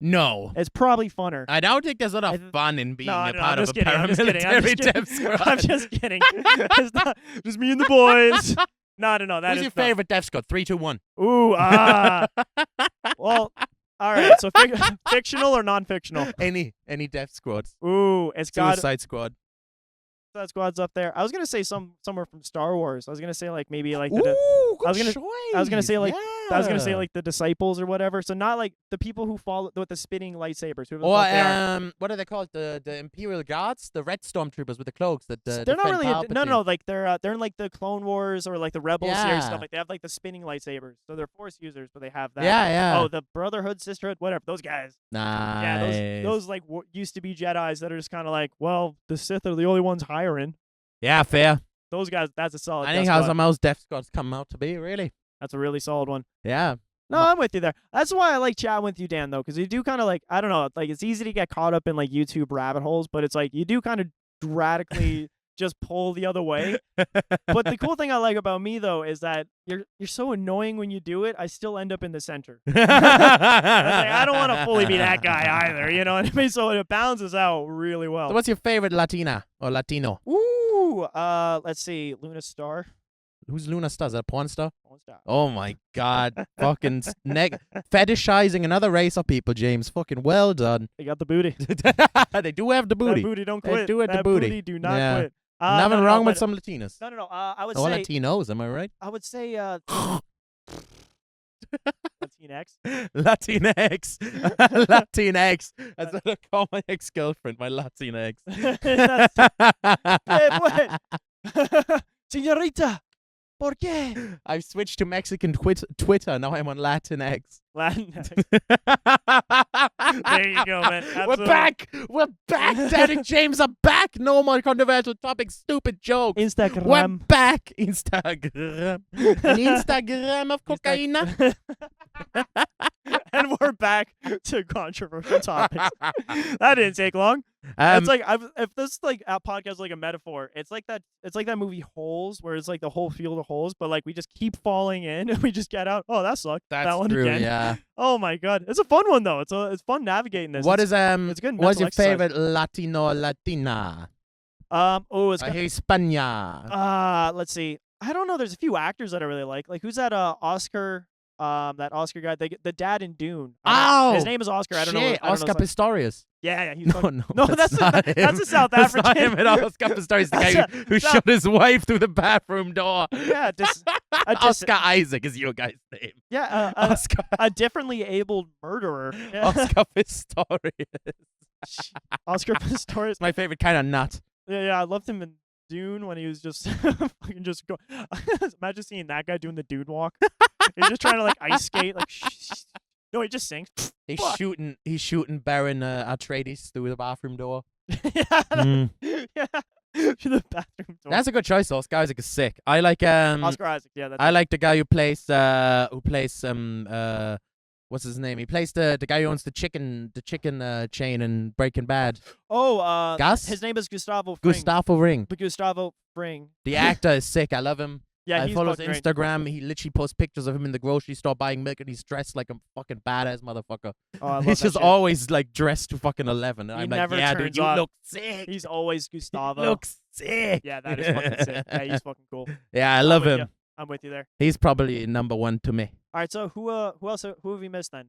No. It's probably funner. I don't think there's enough fun in being a part of a paramilitary death squad. I'm just kidding. It's not just me and the boys. No. Who's your favorite death squad? 3, 2, 1. Ooh, well, all right. So fictional or non-fictional? Any death squads. Ooh, it's got Suicide Squad. Suicide Squad's up there. I was gonna say somewhere from Star Wars. I was gonna say like maybe like I was gonna say like the Disciples or whatever. So not like the people who follow with the spinning lightsabers. Or what are they called? The Imperial Guards, the Red Stormtroopers with the cloaks. They're not really no. Like they're in like the Clone Wars or like the Rebels series stuff. Like they have like the spinning lightsabers. So they're Force users, but they have that. Yeah. Oh, the Brotherhood, Sisterhood, whatever. Those guys. Nice. Yeah, those like used to be Jedis that are just kind of like, well, the Sith are the only ones hiring. Yeah, fair. Those guys, that's a solid. I think how some of those death squads come out to be, really. That's a really solid one. Yeah. No, I'm with you there. That's why I like chatting with you, Dan, though, because you do kind of like, I don't know, like it's easy to get caught up in like YouTube rabbit holes, but it's like you do kind of radically just pull the other way. But the cool thing I like about me, though, is that you're so annoying when you do it, I still end up in the center. I don't want to fully be that guy either, you know what I mean? So it balances out really well. So what's your favorite Latina or Latino? Ooh, let's see, Luna Star. Who's Luna Star? Is that a porn star? Porn star. Oh my God. Fucking fetishizing another race of people, James. Fucking well done. They got the booty. They do have the booty. That booty don't quit. They do have the booty. Do not quit. Nothing wrong with some Latinas. No. I would say Latinos, am I right? I would say Latinx. Latinx. Latinx. That's what I call my ex-girlfriend, my Latinx. Señorita, ¿por qué? I've switched to Mexican Twitter. Now I'm on Latinx. Latinx. There you go, man. Absolutely. We're back. Derek James are back. No more controversial topics. Stupid jokes. Instagram. We're back. Instagram. An Instagram of cocaine. And we're back to controversial topics. That didn't take long. It's like if this like podcast is like a metaphor, it's like that movie Holes, where it's like the whole field of holes, but like we just keep falling in and we just get out. Oh, that sucked. That's that one true, again. Yeah. Oh my God, it's a fun one though. It's fun navigating this. What is it's good. What's your exercise. favorite Latino Latina? It's Hispania. Let's see. I don't know. There's a few actors that I really like. Like who's that? Oscar. That Oscar guy, the dad in Dune. Oh, his name is Oscar. I don't know. shit, I don't Oscar know his last- Pistorius. Yeah, he's No, fucking- no, no, that's not him. that's a South That's not African. him at all. Oscar Pistorius, the guy who shot his wife through the bathroom door. Yeah, Oscar Isaac is your guy's name. Yeah, Oscar a differently abled murderer. Yeah. Oscar Pistorius. Oscar Pistorius. My favorite kind of nut. Yeah, I loved him in Dune when he was just fucking just go. Imagine seeing that guy doing the Dune walk. He's just trying to like ice skate, like. No, he just sings. He's Fuck. shooting Baron Atreides through the bathroom door. Yeah, yeah. Through the bathroom door. That's a good choice. Oscar Isaac is sick. I like Oscar Isaac. Yeah, that's I like the guy who plays what's his name? He plays the guy who owns the chicken chain in Breaking Bad. Oh, Gus? his name is Gustavo Fring. Gustavo Ring. Gustavo Fring. The actor is sick. I love him. Yeah, I he's follow his fucking great. Instagram. He literally posts pictures of him in the grocery store buying milk, and he's dressed like a fucking badass motherfucker. Oh, I love He's that just shit. always like dressed to fucking 11. And He I'm like, never yeah, dude, turns you up. look sick. He's always Gustavo. You look sick. Yeah, that is fucking sick. Yeah, he's fucking cool. Yeah, I love with him. ya. I'm with you there. He's probably number one to me. All right, so who else have we missed then?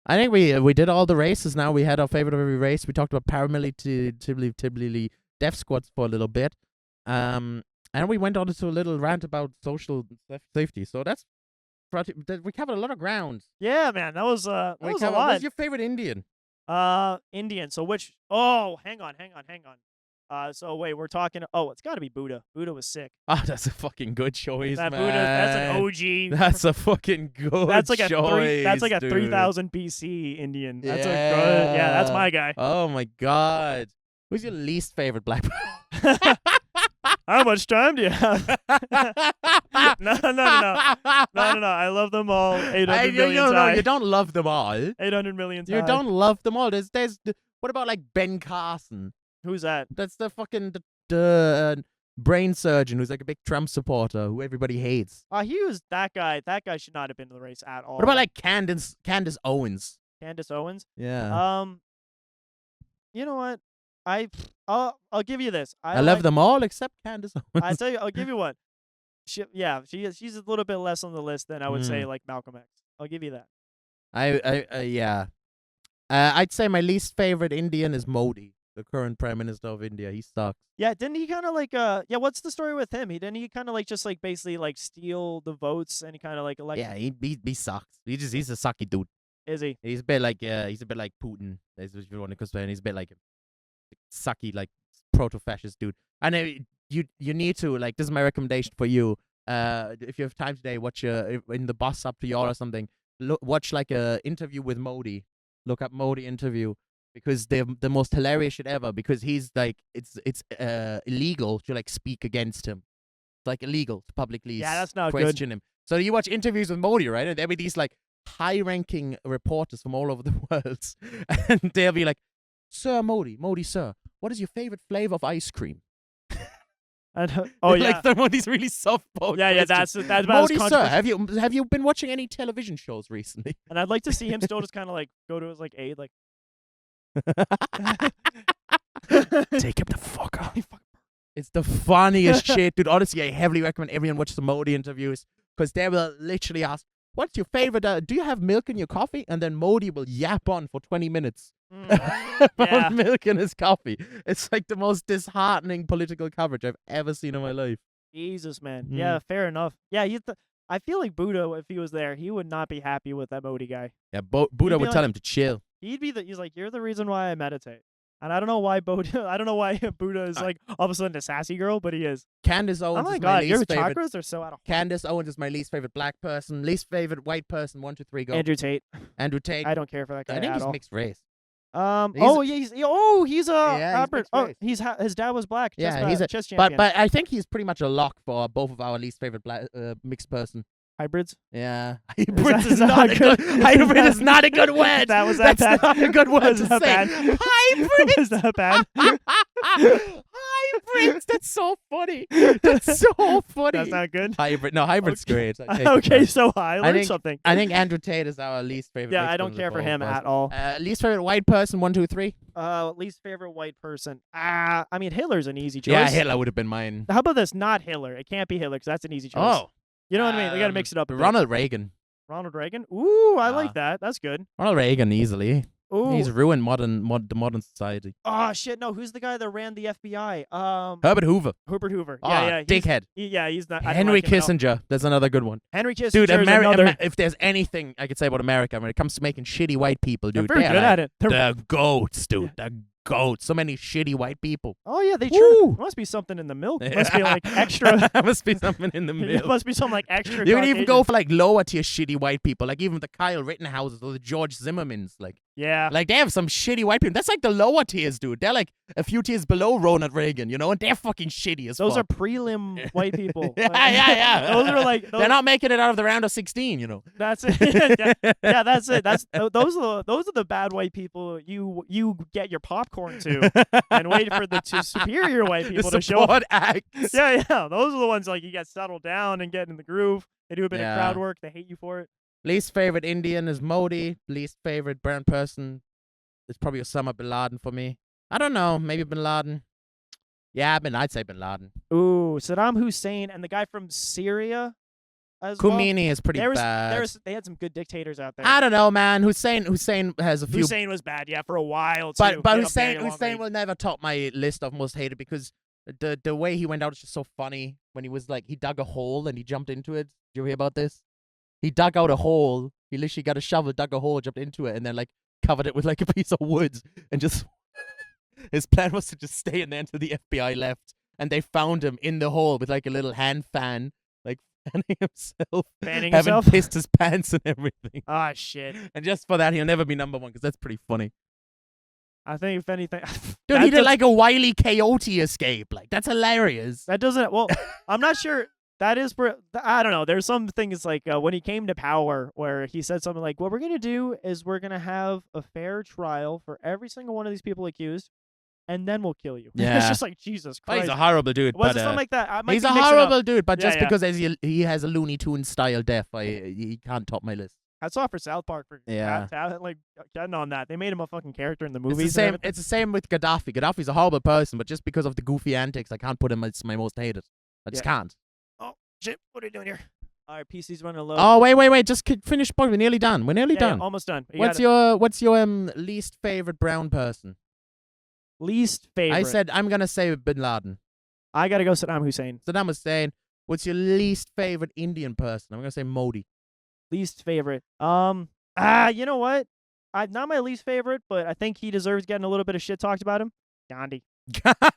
I think we did all the races now. We had our favorite of every race. We talked about paramilitary death squads for a little bit. And we went on to a little rant about social safety. So that's we covered a lot of ground. Yeah, man, that was a What's lot. your favorite Indian? Indian. So which? Oh, hang on. So wait, we're talking. Oh, it's got to be Buddha. Buddha was sick. Oh, that's a fucking good choice, That man. Buddha. That's an OG. That's a fucking good That's like a choice, That's like a dude. 3000 BC Indian. That's a good. Yeah. Yeah, that's my guy. Oh my god. Who's your least favorite black person? How much time do you have? No. I love them all. 800 million no, times. you don't love them all. 800 million times. You don't love them all. What about like Ben Carson? Who's that? That's the fucking the brain surgeon who's like a big Trump supporter who everybody hates. He was that guy. That guy should not have been in the race at all. What about like Candace Owens? Candace Owens? Yeah. You know what? I'll give you this. I love them all except Candace Owens. I tell you, I'll give you one. She's a little bit less on the list than I would say like Malcolm X. I'll give you that. Yeah. I'd say my least favorite Indian is Modi, the current prime minister of India. He sucks. Yeah, didn't he kind of like yeah? What's the story with him? Didn't he kind of like just like basically like steal the votes and he kind of like elect? Yeah, he sucks. He's a sucky dude. Is he? He's a bit like Putin. That's what you want to explain. He's a bit like a sucky, like proto-fascist dude. And you need to like. This is my recommendation for you. If you have time today, watch in the bus up to you or something. Watch like a interview with Modi. Look up Modi interview because they're the most hilarious shit ever. Because he's like, it's illegal to like speak against him. It's like illegal to publicly that's not question him. So you watch interviews with Modi, right? And there'll be these like high-ranking reporters from all over the world, and they'll be like, "Sir Modi, sir, what is your favorite flavor of ice cream?" Oh yeah, like they're one of these really softball. yeah. questions. That's about Modi, as sir, controversial. have you been watching any television shows recently? And I'd like to see him still just kind of like go to his like aide, like Take him the fuck out. It's the funniest shit, dude. Honestly, I heavily recommend everyone watch the Modi interviews because they will literally ask, "What's your favorite? Do you have milk in your coffee?" And then Modi will yap on for 20 minutes about milk in his coffee. It's like the most disheartening political coverage I've ever seen in my life. Jesus, man. Yeah, fair enough. Yeah, I feel like Buddha, if he was there, he would not be happy with that Modi guy. Yeah, Buddha would tell him to chill. He's like, "You're the reason why I meditate." And I don't know why Buddha is like all of a sudden a sassy girl, but he is. Candace Owens Oh my is god, my your least favorite. chakras are so out of Candace Owens is my least favorite black person. Least favorite white person. 1, 2, 3, go. Andrew Tate. Andrew Tate. I don't care for that guy I think at he's all. mixed race. He's Robert. mixed race. His dad was black. Yeah, chess champion. but I think he's pretty much a lock for both of our least favorite black mixed person. Hybrids. Yeah, that- is not a good. Hybrid is not a good word. That's That's not a good word to that say. bad? Hybrid. Was that bad? Hybrids. That's so funny. That's so funny. That's not good. Hybrid. No, hybrid's great. I take it Okay, back. so I learned think- something. I think Andrew Tate is our least favorite. Yeah, mixed I don't person care of for all him of us. at all. Least favorite white person. 1, 2, 3. Least favorite white person. I mean, Hitler's an easy choice. Yeah, Hitler would have been mine. How about this? Not Hitler. It can't be Hitler because that's an easy choice. Oh, You know what I mean? We got to mix it up a bit. Ronald Reagan. Ronald Reagan. Ooh, I Yeah. like that. That's good. Ronald Reagan easily. Ooh. He's ruined the modern society. Oh shit! No, who's the guy that ran the FBI? Herbert Hoover. Herbert Hoover. Oh, Yeah. dickhead. He's not. I don't Henry like him at all. Kissinger. That's another good one. Henry Kissinger. Dude, is another. if there's anything I could say about America when it comes to making shitty white people, They're dude, very they're good like at it. the goats, dude. The goats. So many shitty white people. Oh yeah, they Woo. true. Must be something in the milk. Must be like extra. Must be something in the It middle. must be something like extra. You can even go Caucasian. for like lower tier shitty white people, like even the Kyle Rittenhouses or the George Zimmermans. Yeah. Like they have some shitty white people. That's like the lower tiers, dude. They're like a few tiers below Ronald Reagan, you know, and they're fucking shitty as Those fuck. are prelim white people. Yeah. Those are like. They're not making it out of the round of 16, you know. That's it. yeah, that's it. Those are the bad white people you get your popcorn to, and wait for the two superior white people the to show up. support acts. Yeah. Those are the ones like you get settled down and get in the groove. They do a bit of Yeah. crowd work. They hate you for it. Least favorite Indian is Modi. Least favorite brown person is probably Osama bin Laden for me. I don't know. Maybe bin Laden. Yeah, I'd say bin Laden. Ooh, Saddam Hussein and the guy from Syria as well. Khomeini is pretty There was, bad. they had some good dictators out there. I don't know, man. Hussein has a few. Hussein was bad, yeah, for a while too. But He had a very long Hussein reign. will never top my list of most hated because the way he went out is just so funny. When he was like, he dug a hole and he jumped into it. Did you hear about this? He dug out a hole. He literally got a shovel, dug a hole, jumped into it, and then like covered it with like a piece of wood and just. His plan was to just stay in there until the FBI left, and they found him in the hole with like a little hand fan, like fanning himself, Fanning having himself? pissed his pants and everything. Ah, shit. And just for that, he'll never be number one because that's pretty funny. I think if anything, Dude, that he did does- like a Wile E. Coyote escape. Like that's hilarious. that doesn't. Well, I'm not sure. That is, I don't know. There's some things like when he came to power where he said something like, "What we're gonna do is we're gonna have a fair trial for every single one of these people accused, and then we'll kill you." Yeah. It's just like Jesus But Christ. he's a horrible dude. Was but, it something like that? I might he's be a mixing it up. horrible dude, but Yeah, just yeah. because he has a Looney Tunes style death, he can't top my list. I saw it for South Park for Yeah. like getting on that. They made him a fucking character in the It's movies. the and same. everything. It's the same with Gaddafi. Gaddafi's a horrible person, but just because of the goofy antics, I can't put him as my most hated. I just can't. Shit, what are you doing here? All right, PC's running low. Oh wait! Just finish point. We're nearly done. We're nearly Yeah, done. almost done. What's your least favorite brown person? least favorite? I said I'm gonna say Bin Laden. I gotta go Saddam Hussein. Saddam Hussein. What's your least favorite Indian person? I'm gonna say Modi. Least favorite. You know what? Not my least favorite, but I think he deserves getting a little bit of shit talked about him. Gandhi.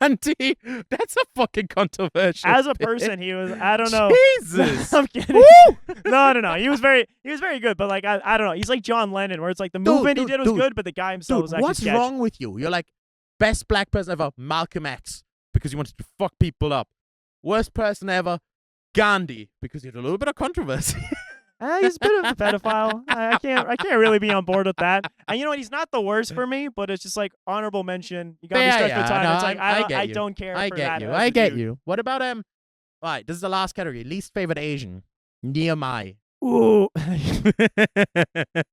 Gandhi. That's a fucking controversial. As a pick. person, he was. I don't know. Jesus. I'm kidding. Woo! No. He was very good, but like I don't know. He's like John Lennon, where it's like the movement he did was good, but the guy himself was Dude, actually what's sketch. wrong with you? You're like best black person ever, Malcolm X, because he wanted to fuck people up. Worst person ever, Gandhi, because he had a little bit of controversy. He's a bit of a pedophile. I can't really be on board with that. And you know what? He's not the worst for me, but it's just like honorable mention. You gotta be stuck for time. no, It's like get I you. don't care I for get that. you. as I a get dude. you. What about Right, this is the last category. Least favorite Asian. Nehemiah. Ooh. Can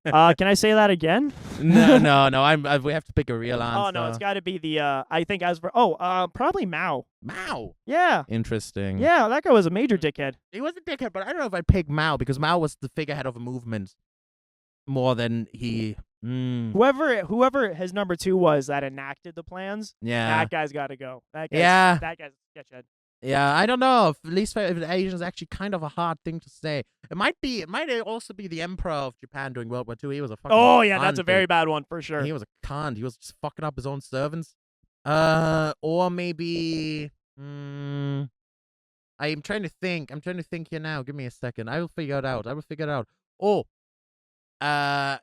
I say that again? no. We have to pick a real answer. Oh no, it's got to be the. I think as for probably Mao. Mao. Yeah. Interesting. Yeah, that guy was a major dickhead. He was a dickhead, but I don't know if I'd pick Mao because Mao was the figurehead of a movement more than he. Whoever his number 2 was that enacted the plans, Yeah. that guy's got to go. That guy's, Yeah. That guy's a sketchhead. Yeah, I don't know. If least favorite Asian is actually kind of a hard thing to say. It might also be the Emperor of Japan during World War II. He was a fucking Oh yeah, that's a cunt, very dude. bad one for sure. He was a cunt. He was just fucking up his own servants. Or maybe. I'm trying to think. Here now. Give me a second. I will figure it out. Oh.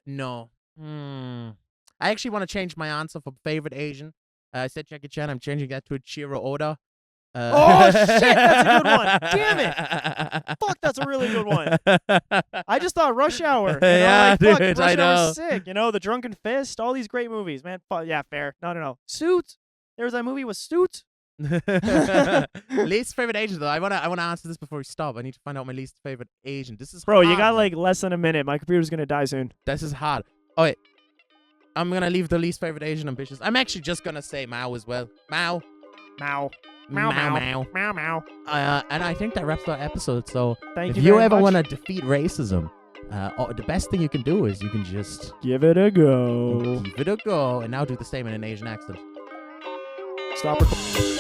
No. I actually want to change my answer for favorite Asian. I said Jackie Chan. I'm changing that to a Chiro Oda. Oh, shit, that's a good one. Damn it. Fuck, that's a really good one. I just thought Rush Hour. You know, Yeah, like, fuck, dude, Rush I know. Hour's sick. You know, The Drunken Fist, all these great movies, man. Yeah, fair. No. Suits. There was that movie with Suits. Least favorite Asian though. I wanna answer this before we stop. I need to find out my least favorite Asian. This is Bro, you hard, got man. like less than a minute. My computer's gonna die soon. This is hard. Oh wait. I'm gonna leave the least favorite Asian ambitious. I'm actually just gonna say Mao as well. Mao. Mao. And I think that wraps our episode. So Thank if you you very ever much. want to defeat racism, the best thing you can do is you can just Give it a go. give it a go, and now do the same in an Asian accent. Stop recording.